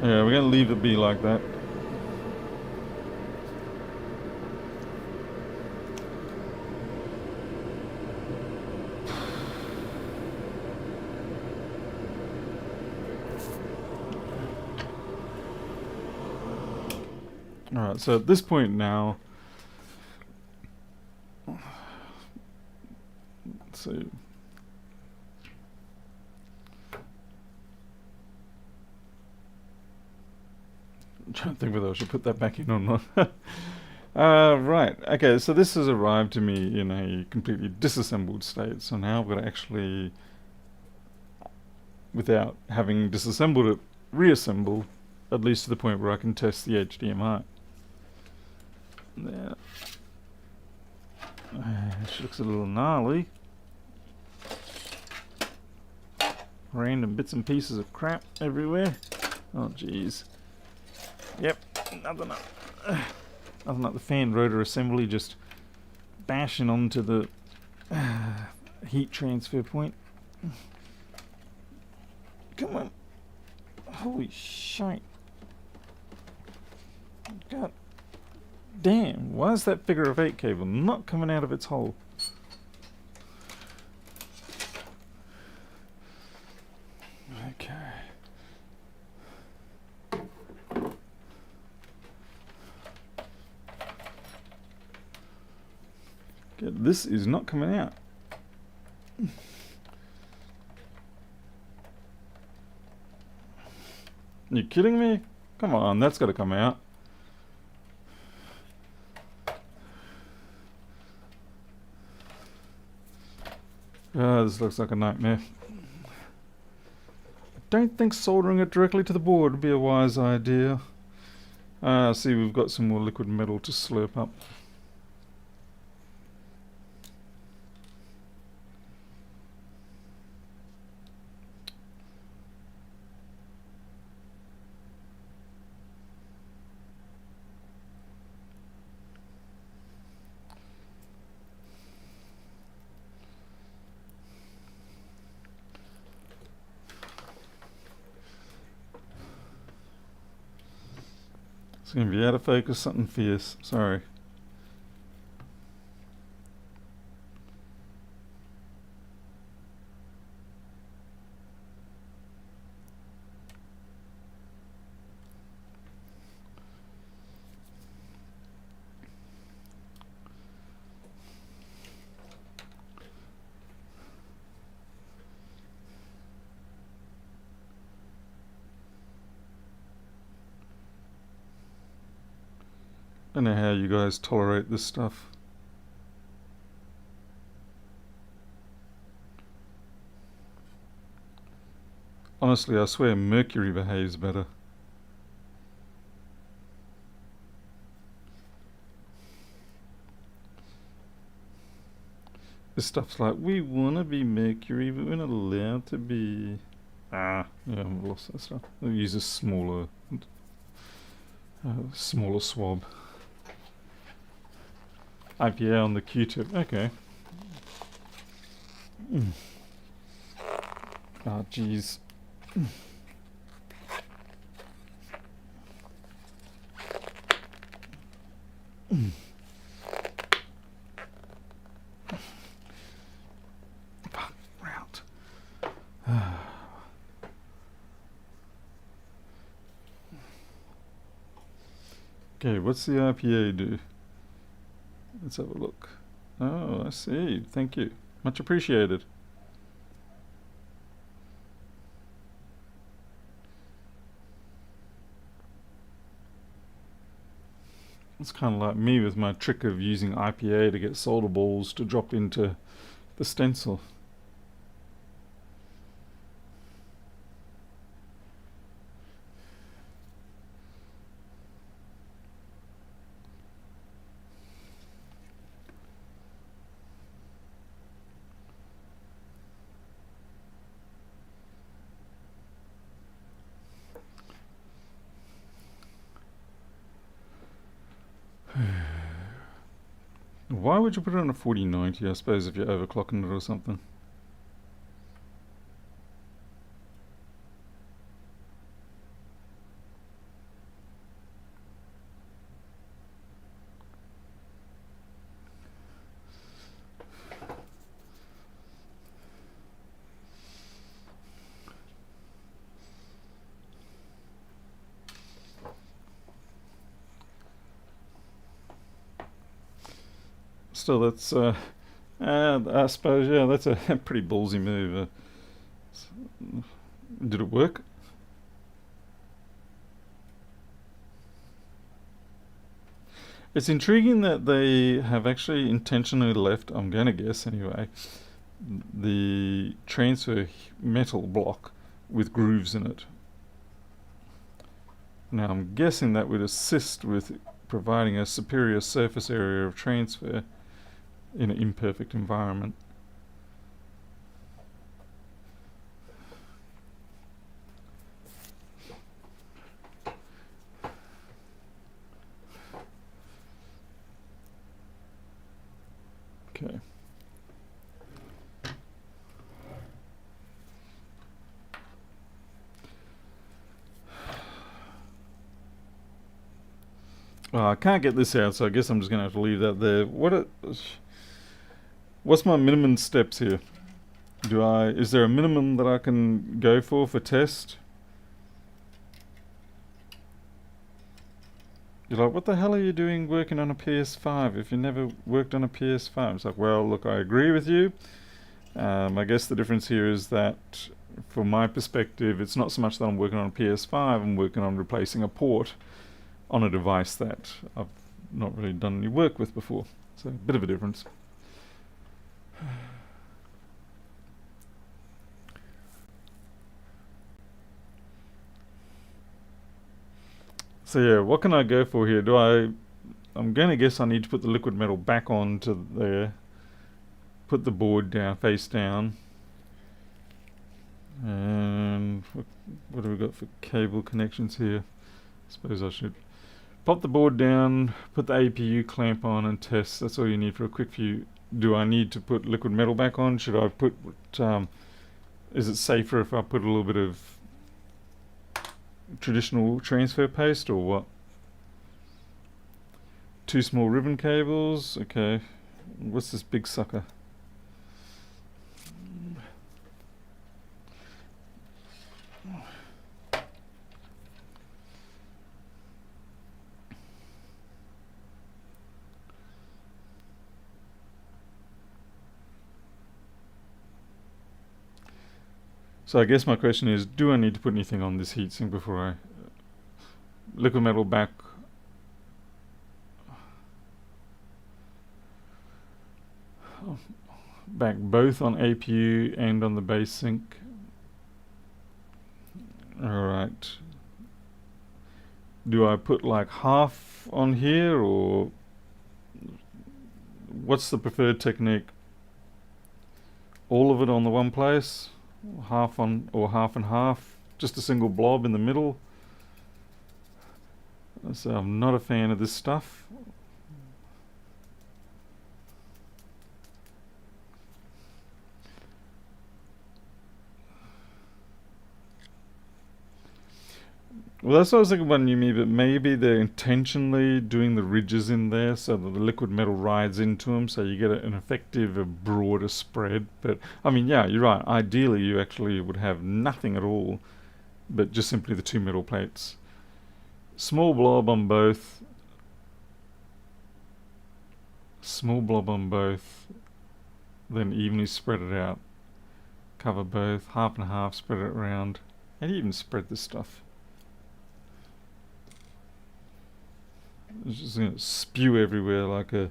Yeah, we're going to leave it be like that. Alright, so at this point now, let's see. I'm trying to think whether I should put that back in or not. Right, okay, so this has arrived to me in a completely disassembled state, so now I've got to actually, without having disassembled it, reassemble, at least to the point where I can test the HDMI. There. She looks a little gnarly. Random bits and pieces of crap everywhere. Oh jeez. Yep, nothing like the fan rotor assembly just bashing onto the heat transfer point. Come on. Holy shite. God damn, why is that figure of 8 cable not coming out of its hole? Okay. Good, this is not coming out. You kidding me? Come on, that's got to come out. This looks like a nightmare. I don't think soldering it directly to the board would be a wise idea. See, we've got some more liquid metal to slurp up. It's going to be out of focus, something fierce. Sorry. I don't know how you guys tolerate this stuff. Honestly, I swear Mercury behaves better. This stuff's like, we want to be Mercury, but we're not allowed to be. Yeah, I've lost that stuff. I'll use a smaller swab. IPA on the Q-tip. Okay. Oh, jeez. Fuck, route. Okay, what's the IPA do? Let's have a look. Oh, I see. Thank you. Much appreciated. It's kind of like me with my trick of using IPA to get solder balls to drop into the stencil. Why would you put it on a 4090? I suppose if you're overclocking it or something. Still, that's I suppose, yeah, that's a pretty ballsy move. Did it work? It's intriguing that they have actually intentionally left, I'm going to guess anyway, the transfer metal block with grooves in it. Now I'm guessing that would assist with providing a superior surface area of transfer in an imperfect environment. Okay. Well, I can't get this out, so I guess I'm just going to have to leave that there. What's my minimum steps here? Is there a minimum that I can go for test? You're like, what the hell are you doing working on a PS5 if you never worked on a PS5? It's like, well, look, I agree with you. I guess the difference here is that, from my perspective, it's not so much that I'm working on a PS5, I'm working on replacing a port on a device that I've not really done any work with before. So a bit of a difference. So yeah, what can I go for here? I'm going to guess I need to put the liquid metal back onto there. Put the board down, face down. And what do we got for cable connections here? I suppose I should pop the board down, put the APU clamp on and test. That's all you need for a quick view. Do I need to put liquid metal back on? Should I put, is it safer if I put a little bit of traditional transfer paste or what? 2 small ribbon cables, okay. What's this big sucker? So I guess my question is, do I need to put anything on this heatsink before I liquid metal back? Back both on APU and on the base sink. Alright. Do I put like half on here, or what's the preferred technique? All of it on the one place? Half on, or half and half? Just a single blob in the middle? So I'm not a fan of this stuff. Well, that's what I was thinking about Yumi, but maybe they're intentionally doing the ridges in there so that the liquid metal rides into them, so you get an effective, a broader spread. But, I mean, yeah, you're right. Ideally, you actually would have nothing at all, but just simply the 2 metal plates. Small blob on both. Small blob on both. Then evenly spread it out. Cover both, half and half, spread it around. And even spread this stuff. It's just going to spew everywhere like a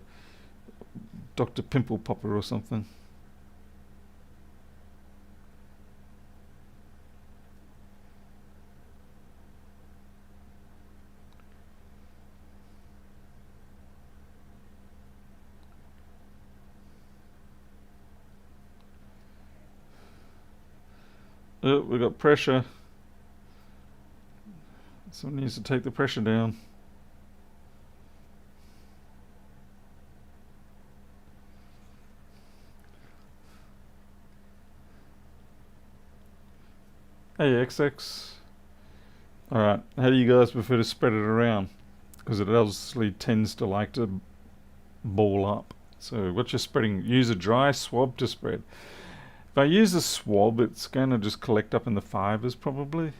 Dr. Pimple Popper or something. Oh, we got pressure. Someone needs to take the pressure down. Hey, XX. Alright, how do you guys prefer to spread it around? Because it obviously tends to like to ball up. So what you're spreading, use a dry swab to spread. If I use a swab, it's going to just collect up in the fibers probably.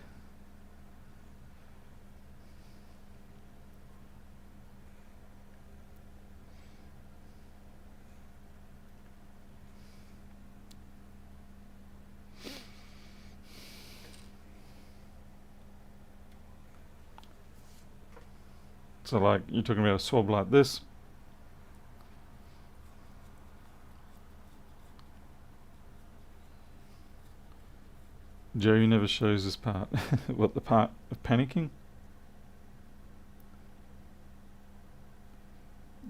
So like, you're talking about a swab like this. Joe never shows this part. What, the part of panicking?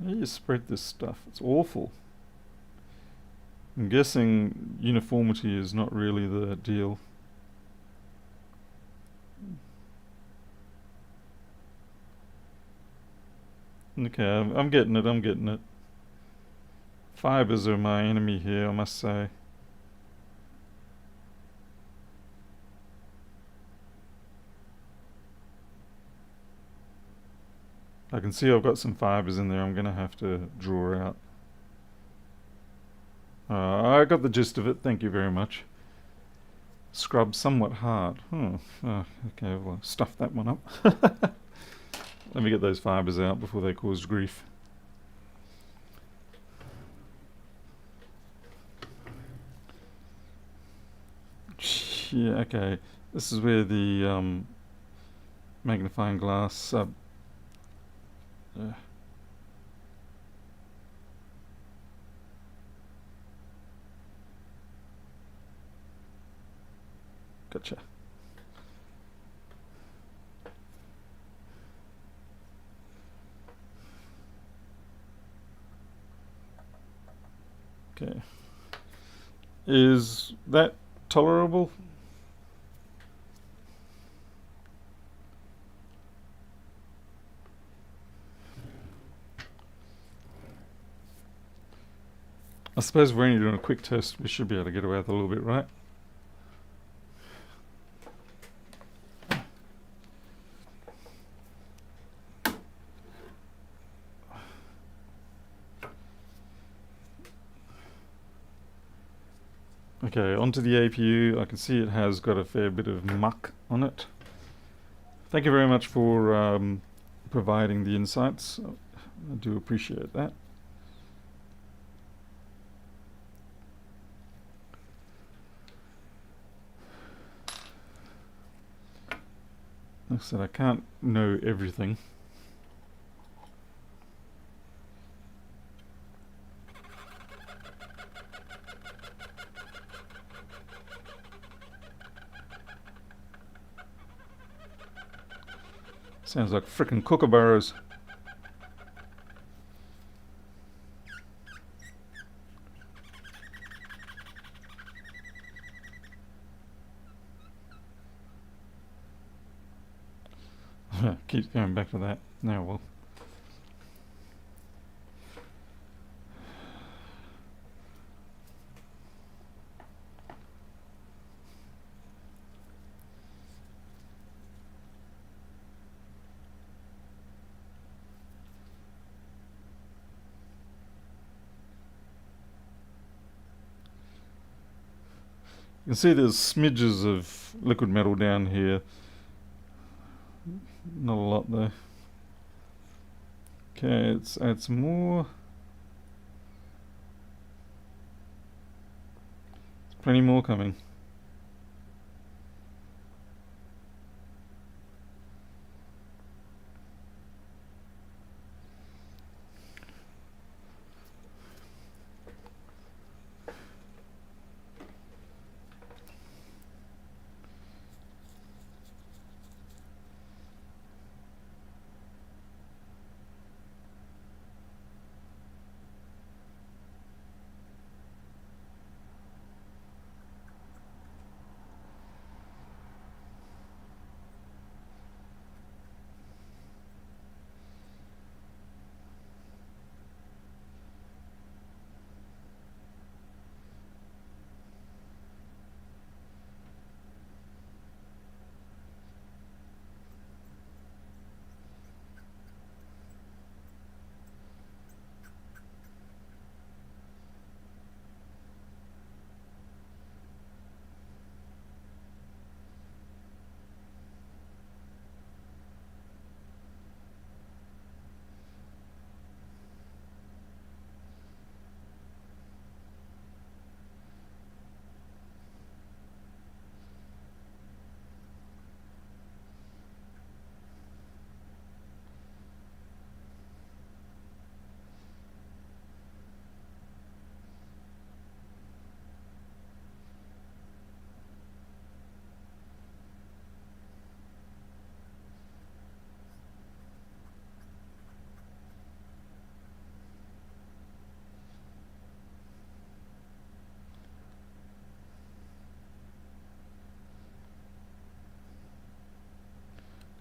How do you spread this stuff? It's awful. I'm guessing uniformity is not really the deal. Okay, I'm getting it, I'm getting it. Fibers are my enemy here, I must say. I can see I've got some fibers in there I'm going to have to draw out. I got the gist of it, thank you very much. Scrub somewhat hard. Oh, okay, well, stuff that one up. Let me get those fibers out before they cause grief. Yeah, okay. This is where the magnifying glass... Gotcha. Okay. Is that tolerable? I suppose we're only doing a quick test. We should be able to get away with a little bit, right? Okay, onto the APU. I can see it has got a fair bit of muck on it. Thank you very much for providing the insights. I do appreciate that. Like I said, I can't know everything. Sounds like frickin' kookaburras. Keeps going back to that. Now, well. You can see there's smidges of liquid metal down here. Not a lot though. Okay, let's add some more. There's plenty more coming.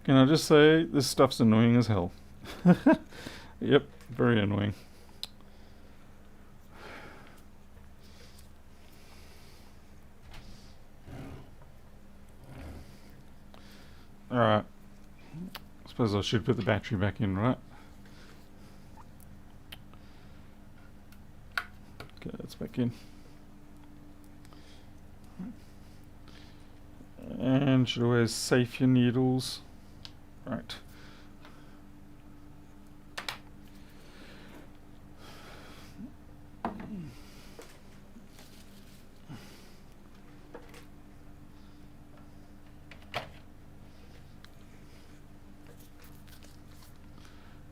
Can I just say, this stuff's annoying as hell. Yep, very annoying. Alright. I suppose I should put the battery back in, right? Okay, that's back in. And should always safe your needles. Right.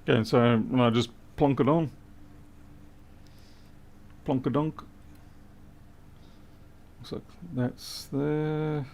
Okay, so I just plonk it on. Plonk-a-donk. Looks like that's there.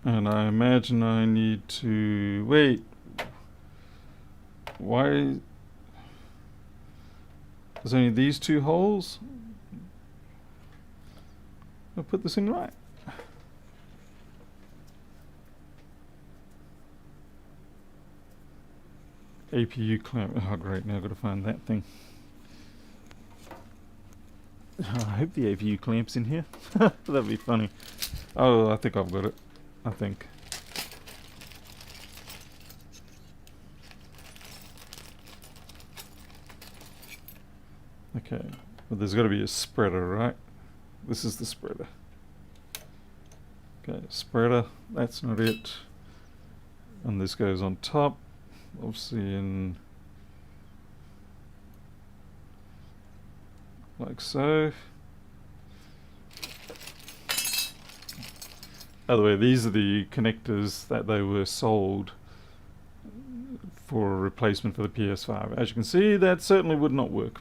And I imagine I need to wait. Why? There's only these two holes. I'll put this in right. APU clamp. Oh great, now I've got to find that thing. Oh, I hope the APU clamp's in here. That'd be funny. Oh, I think I've got it. I think. Okay, well there's got to be a spreader, right? This is the spreader. Okay, spreader, that's not it. And this goes on top, obviously in like so. By the way, these are the connectors that they were sold for a replacement for the PS5. As you can see, that certainly would not work.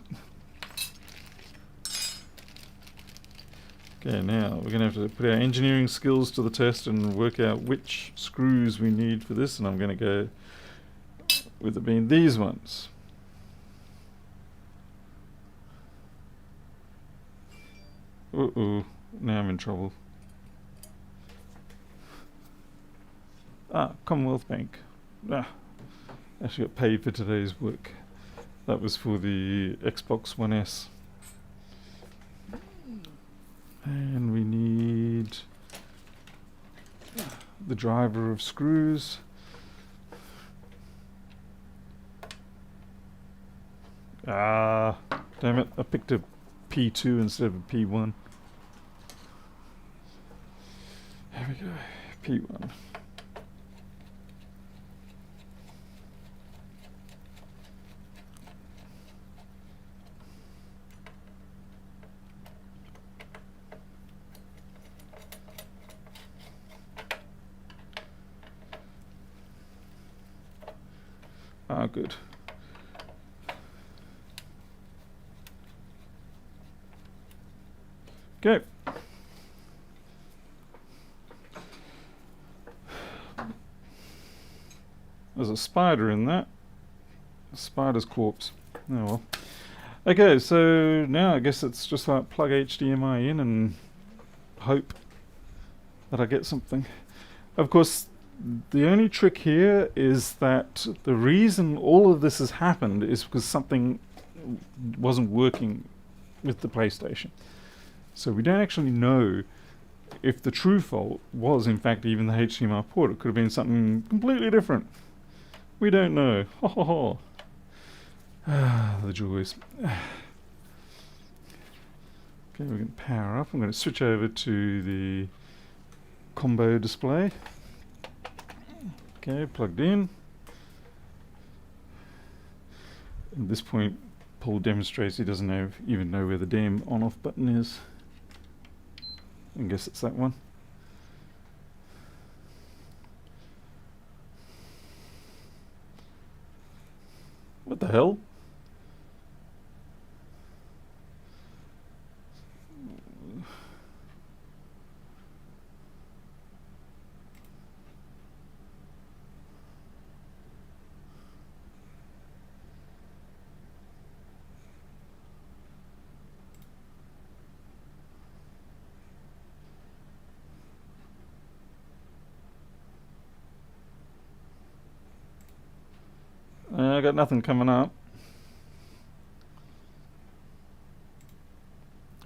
Okay, now we're going to have to put our engineering skills to the test and work out which screws we need for this, and I'm going to go with it being these ones. Uh-oh, now I'm in trouble. Ah, Commonwealth Bank. Ah, actually got paid for today's work. That was for the Xbox One S. And we need the driver of screws. Ah, damn it, I picked a P2 instead of a P1. There we go, P1. Ah, good. Okay. There's a spider in that. A spider's corpse. Oh well. Okay, so now I guess it's just like plug HDMI in and hope that I get something. Of course, the only trick here is that the reason all of this has happened is because something wasn't working with the PlayStation. So we don't actually know if the true fault was in fact even the HDMI port. It could have been something completely different. We don't know. Ho ho ho. Ah, the joys. Okay, we can power up. I'm going to switch over to the combo display. Okay, plugged in. At this point, Paul demonstrates he doesn't even know where the damn on-off button is. I guess it's that one. What the hell? I got nothing coming up.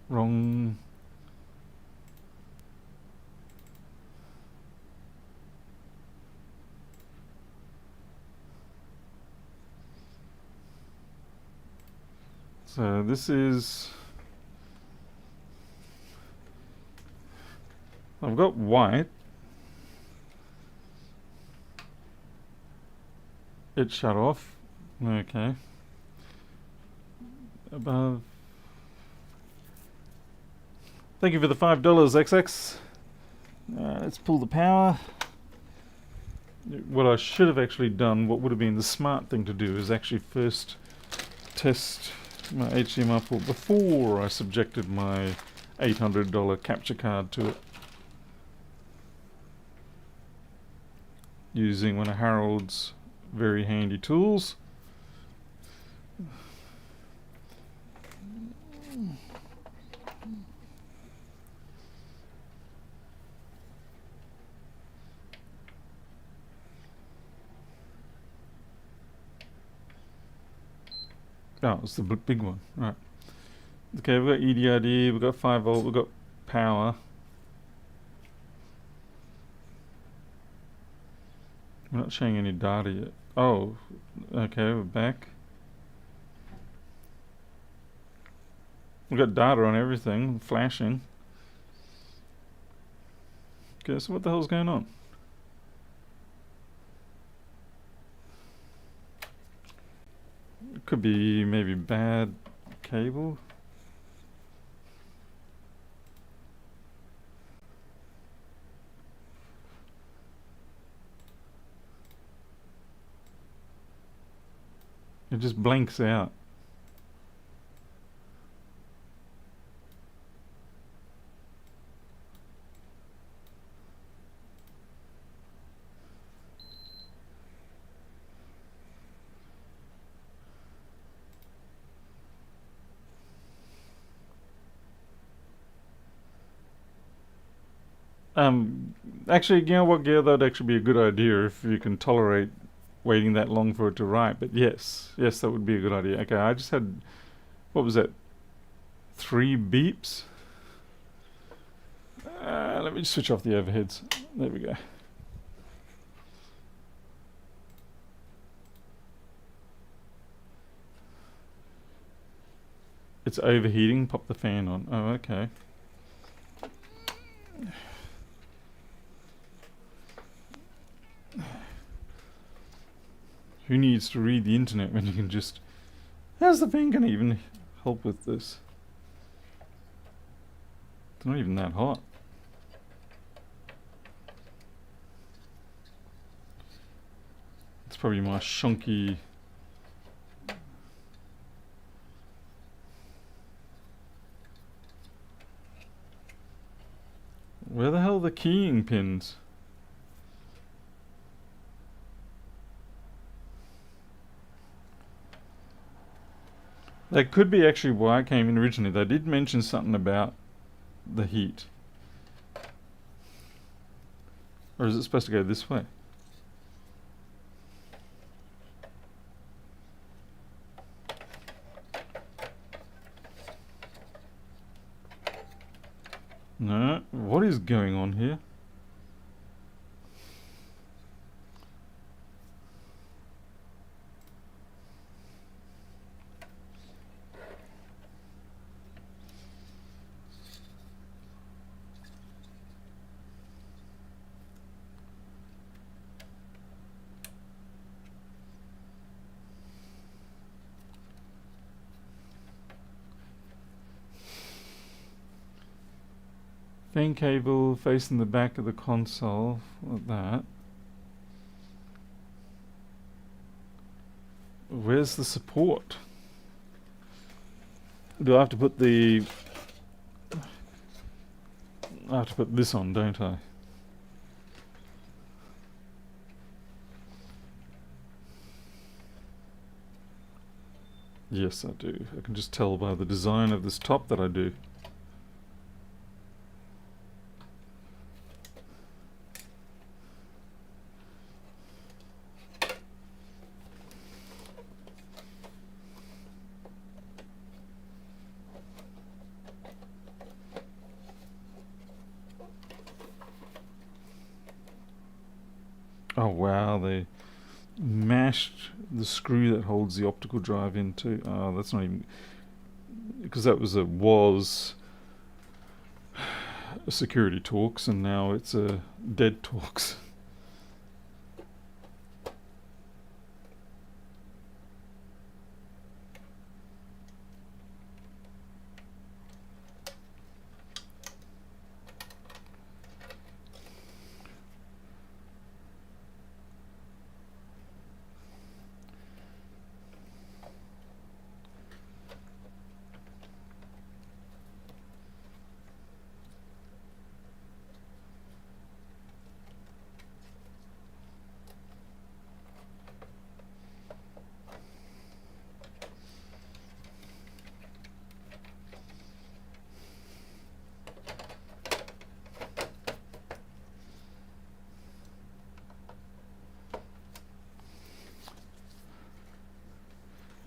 Wrong. So this is... I've got white. It shut off. Okay. Above. Thank you for the $5, XX. Let's pull the power. What I should have actually done, what would have been the smart thing to do, is actually first test my HDMI port before I subjected my $800 capture card to it. Using one of Harold's very handy tools. Oh, it's the big one, right. Okay, we've got EDRD, we've got 5 volt, we've got power. We're not showing any data yet. Oh, okay, we're back. We've got data on everything, flashing. Okay, so what the hell's going on? It could be maybe bad cable. It just blanks out. Actually, you know what, Gail, that'd actually be a good idea if you can tolerate waiting that long for it to write. But yes, that would be a good idea. Okay, I just had, what was that, 3 beeps? Let me switch off the overheads. There we go. It's overheating, pop the fan on. Oh, okay. Who needs to read the internet when you can just... How's the fan going to even help with this? It's not even that hot. It's probably my shonky... Where the hell are the keying pins? That could be actually why I came in originally. They did mention something about the heat. Or is it supposed to go this way? No, what is going on here? Main cable facing the back of the console, like that. Where's the support? Do I have to put the... I have to put this on, don't I? Yes, I do. I can just tell by the design of this top that I do. Oh wow, they mashed the screw that holds the optical drive into. Oh, that's not even... because that was a security talks, and now it's a dead talks.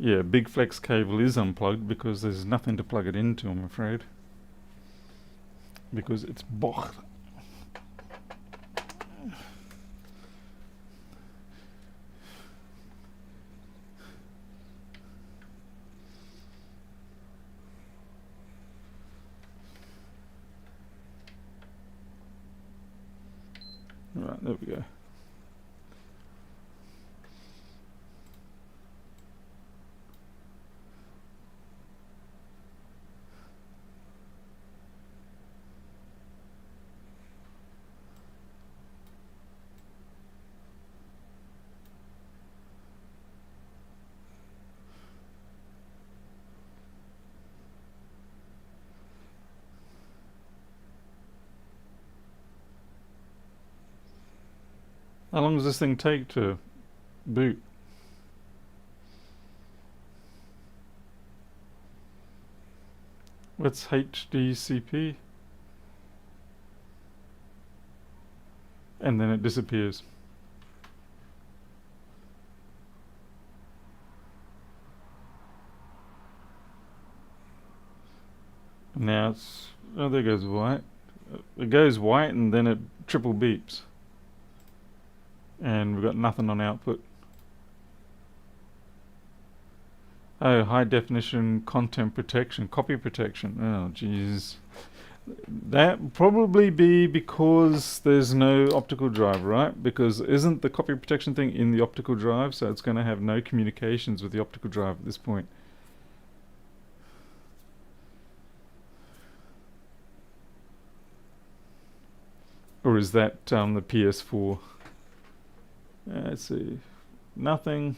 Yeah, big flex cable is unplugged because there's nothing to plug it into, I'm afraid. Because it's boch. Right, there we go. How long does this thing take to boot? What's HDCP? And then it disappears. Now it's... oh, there goes white. It goes white and then it triple beeps. And we've got nothing on output. Oh, high definition content protection, copy protection. Oh, jeez. That probably be because there's no optical drive, right? Because isn't the copy protection thing in the optical drive? So it's going to have no communications with the optical drive at this point. Or is that the PS4? Let's see. Nothing.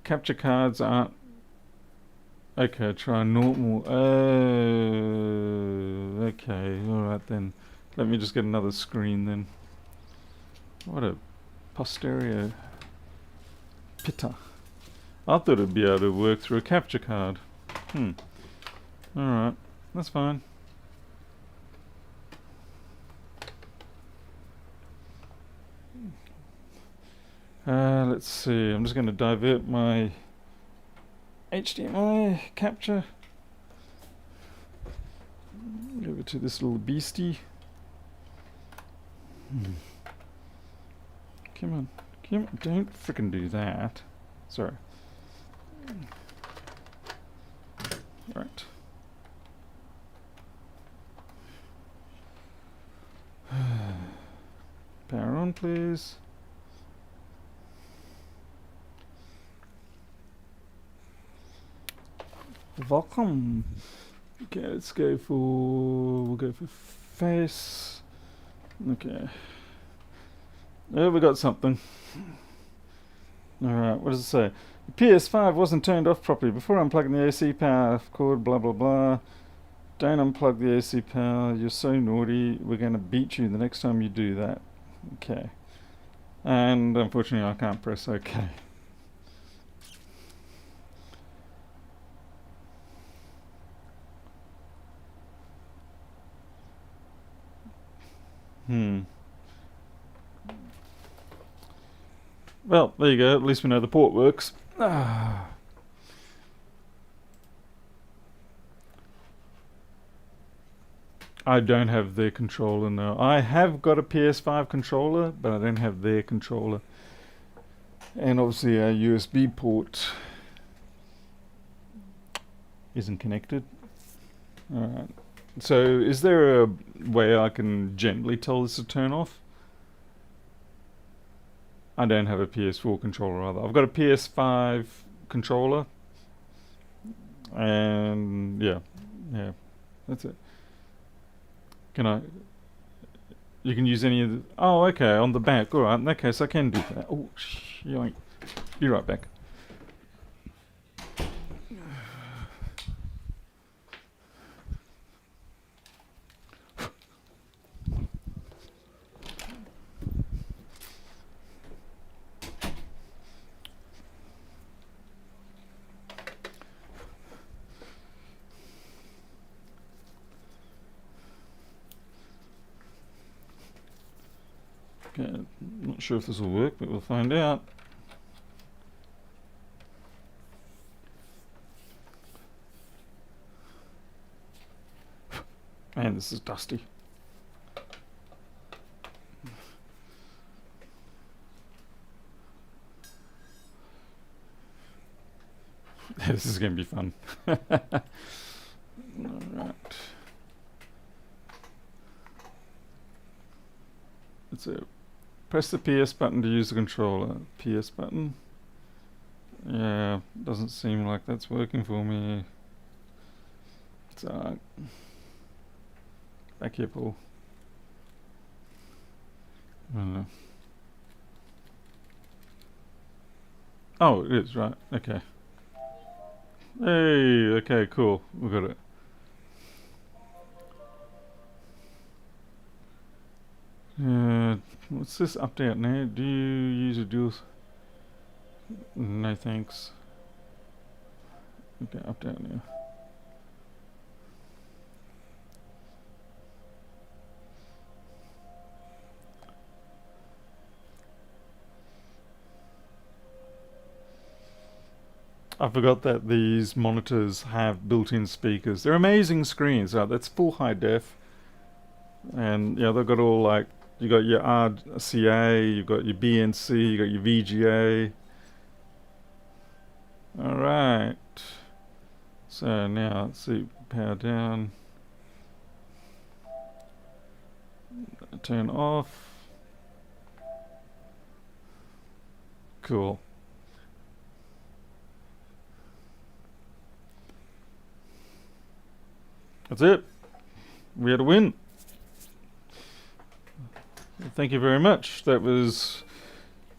Capture cards aren't... okay, try normal. Oh, okay, alright then. Let me just get another screen then. What a posterior pitta. I thought it'd be able to work through a capture card. Alright, that's fine. Let's see, I'm just going to divert my HDMI capture over to this little beastie. Come on, don't frickin' do that. Sorry. Right. Power on, please. Welcome. Okay, let's go for... we'll go for face. Okay. Oh, we got something. Alright, what does it say? The PS5 wasn't turned off properly before unplugging the AC power cord, blah blah blah. Don't unplug the AC power, you're so naughty, we're going to beat you the next time you do that. Okay. And unfortunately I can't press OK. Well, there you go, at least we know the port works. I don't have their controller now. I have got a PS5 controller, but I don't have their controller. And obviously our USB port isn't connected. Alright. So is there a way I can gently tell this to turn off? I don't have a PS4 controller either. I've got a PS5 controller. And yeah, that's it. Can I... you can use any of the... oh, okay, on the back. Alright, in that case I can do that. Oh, yoink. Be right back. Okay, not sure if this will work, but we'll find out. Man, this is dusty. This is going to be fun. Alright. That's it. Press the PS button to use the controller. PS button. Yeah, doesn't seem like that's working for me. It's alright. Back here, Paul. I don't know. Oh, it is, right. Okay. Hey, okay, cool. We got it. What's this update now? Do you use a dual... no thanks. Okay, update now. I forgot that these monitors have built-in speakers. They're amazing screens. That's full high def. And yeah, they've got all like... you got your RCA, you got your BNC, you got your VGA. Alright. So now, let's see, power down. Turn off. Cool. That's it. We had a win. Thank you very much. That was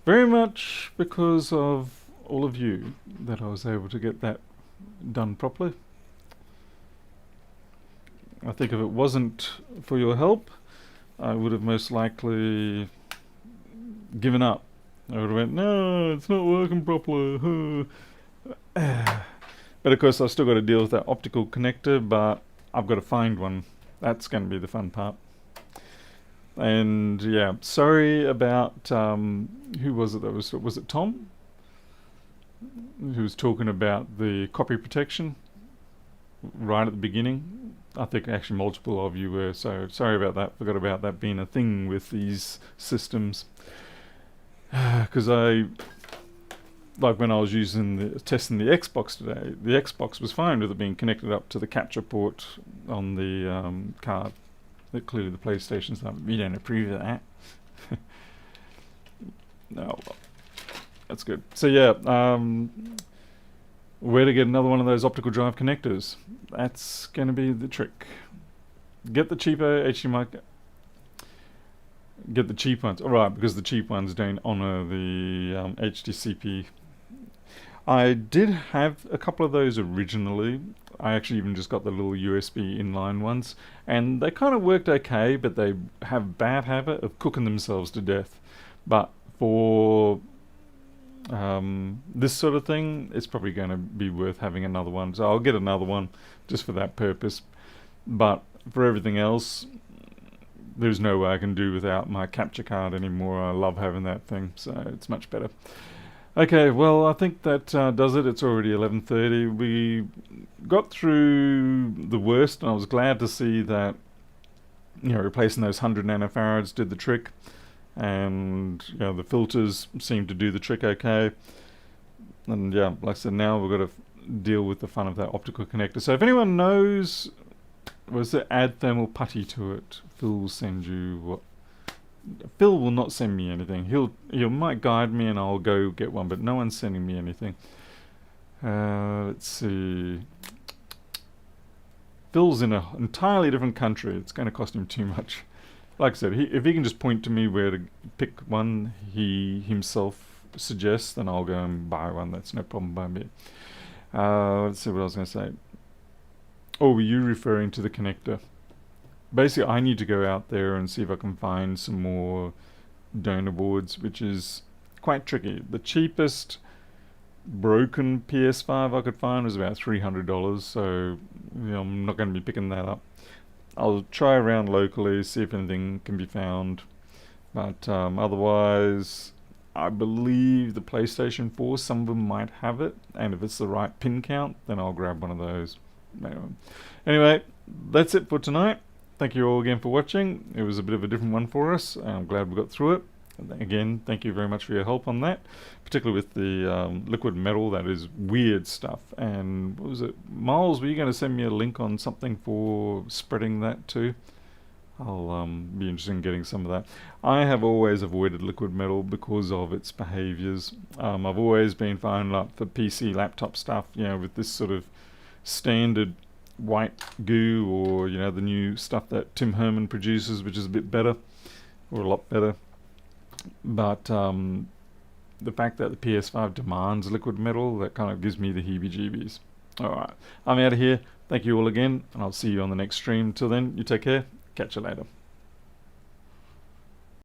very much because of all of you that I was able to get that done properly. I think if it wasn't for your help, I would have most likely given up. I would have went, no, it's not working properly. But of course I've still got to deal with that optical connector, but I've got to find one. That's going to be the fun part. And yeah, sorry about who was it that was it Tom? Who was talking about the copy protection right at the beginning. I think actually multiple of you were, so sorry about that. Forgot about that being a thing with these systems. Because like when I was testing the Xbox today, the Xbox was fine with it being connected up to the capture port on the card. Clearly the PlayStation's not. We don't approve of that. No, that's good. So yeah, where to get another one of those optical drive connectors? That's going to be the trick. Get the cheaper HDMI. Get the cheap ones. Alright, because the cheap ones don't honour the HDCP. I did have a couple of those originally. I actually even just got the little USB inline ones, and they kind of worked okay, but they have a bad habit of cooking themselves to death. But for this sort of thing, it's probably going to be worth having another one. So I'll get another one just for that purpose. But for everything else, there's no way I can do without my capture card anymore. I love having that thing, so it's much better. Okay, well, I think that does it. It's already 11:30. We got through the worst, and I was glad to see that, replacing those 100 nanofarads did the trick, and the filters seem to do the trick okay. And yeah, like I said, now we've got to deal with the fun of that optical connector. So if anyone knows, was it add thermal putty to it? Phil will send you what? Phil will not send me anything. He might guide me and I'll go get one, but no one's sending me anything. Let's see. Phil's in an entirely different country. It's going to cost him too much. Like I said, if he can just point to me where to pick one he himself suggests, then I'll go and buy one. That's no problem by me. Let's see what I was going to say. Oh, were you referring to the connector? Basically, I need to go out there and see if I can find some more donor boards, which is quite tricky. The cheapest broken PS5 I could find was about $300, so I'm not going to be picking that up. I'll try around locally, see if anything can be found, but otherwise, I believe the PlayStation 4, some of them might have it, and if it's the right pin count, then I'll grab one of those. Anyway, that's it for tonight. Thank you all again for watching. It was a bit of a different one for us. I'm glad we got through it. Again, thank you very much for your help on that, particularly with the liquid metal. That is weird stuff. And what was it? Miles, were you going to send me a link on something for spreading that too? I'll be interested in getting some of that. I have always avoided liquid metal because of its behaviors. I've always been fine for PC laptop stuff, with this sort of standard white goo, or the new stuff that Tim Herman produces, which is a bit better, or a lot better. But the fact that the PS5 demands liquid metal, that kind of gives me the heebie-jeebies. Alright, I'm out of here. Thank you all again, and I'll see you on the next stream. Till then, you take care. Catch you later.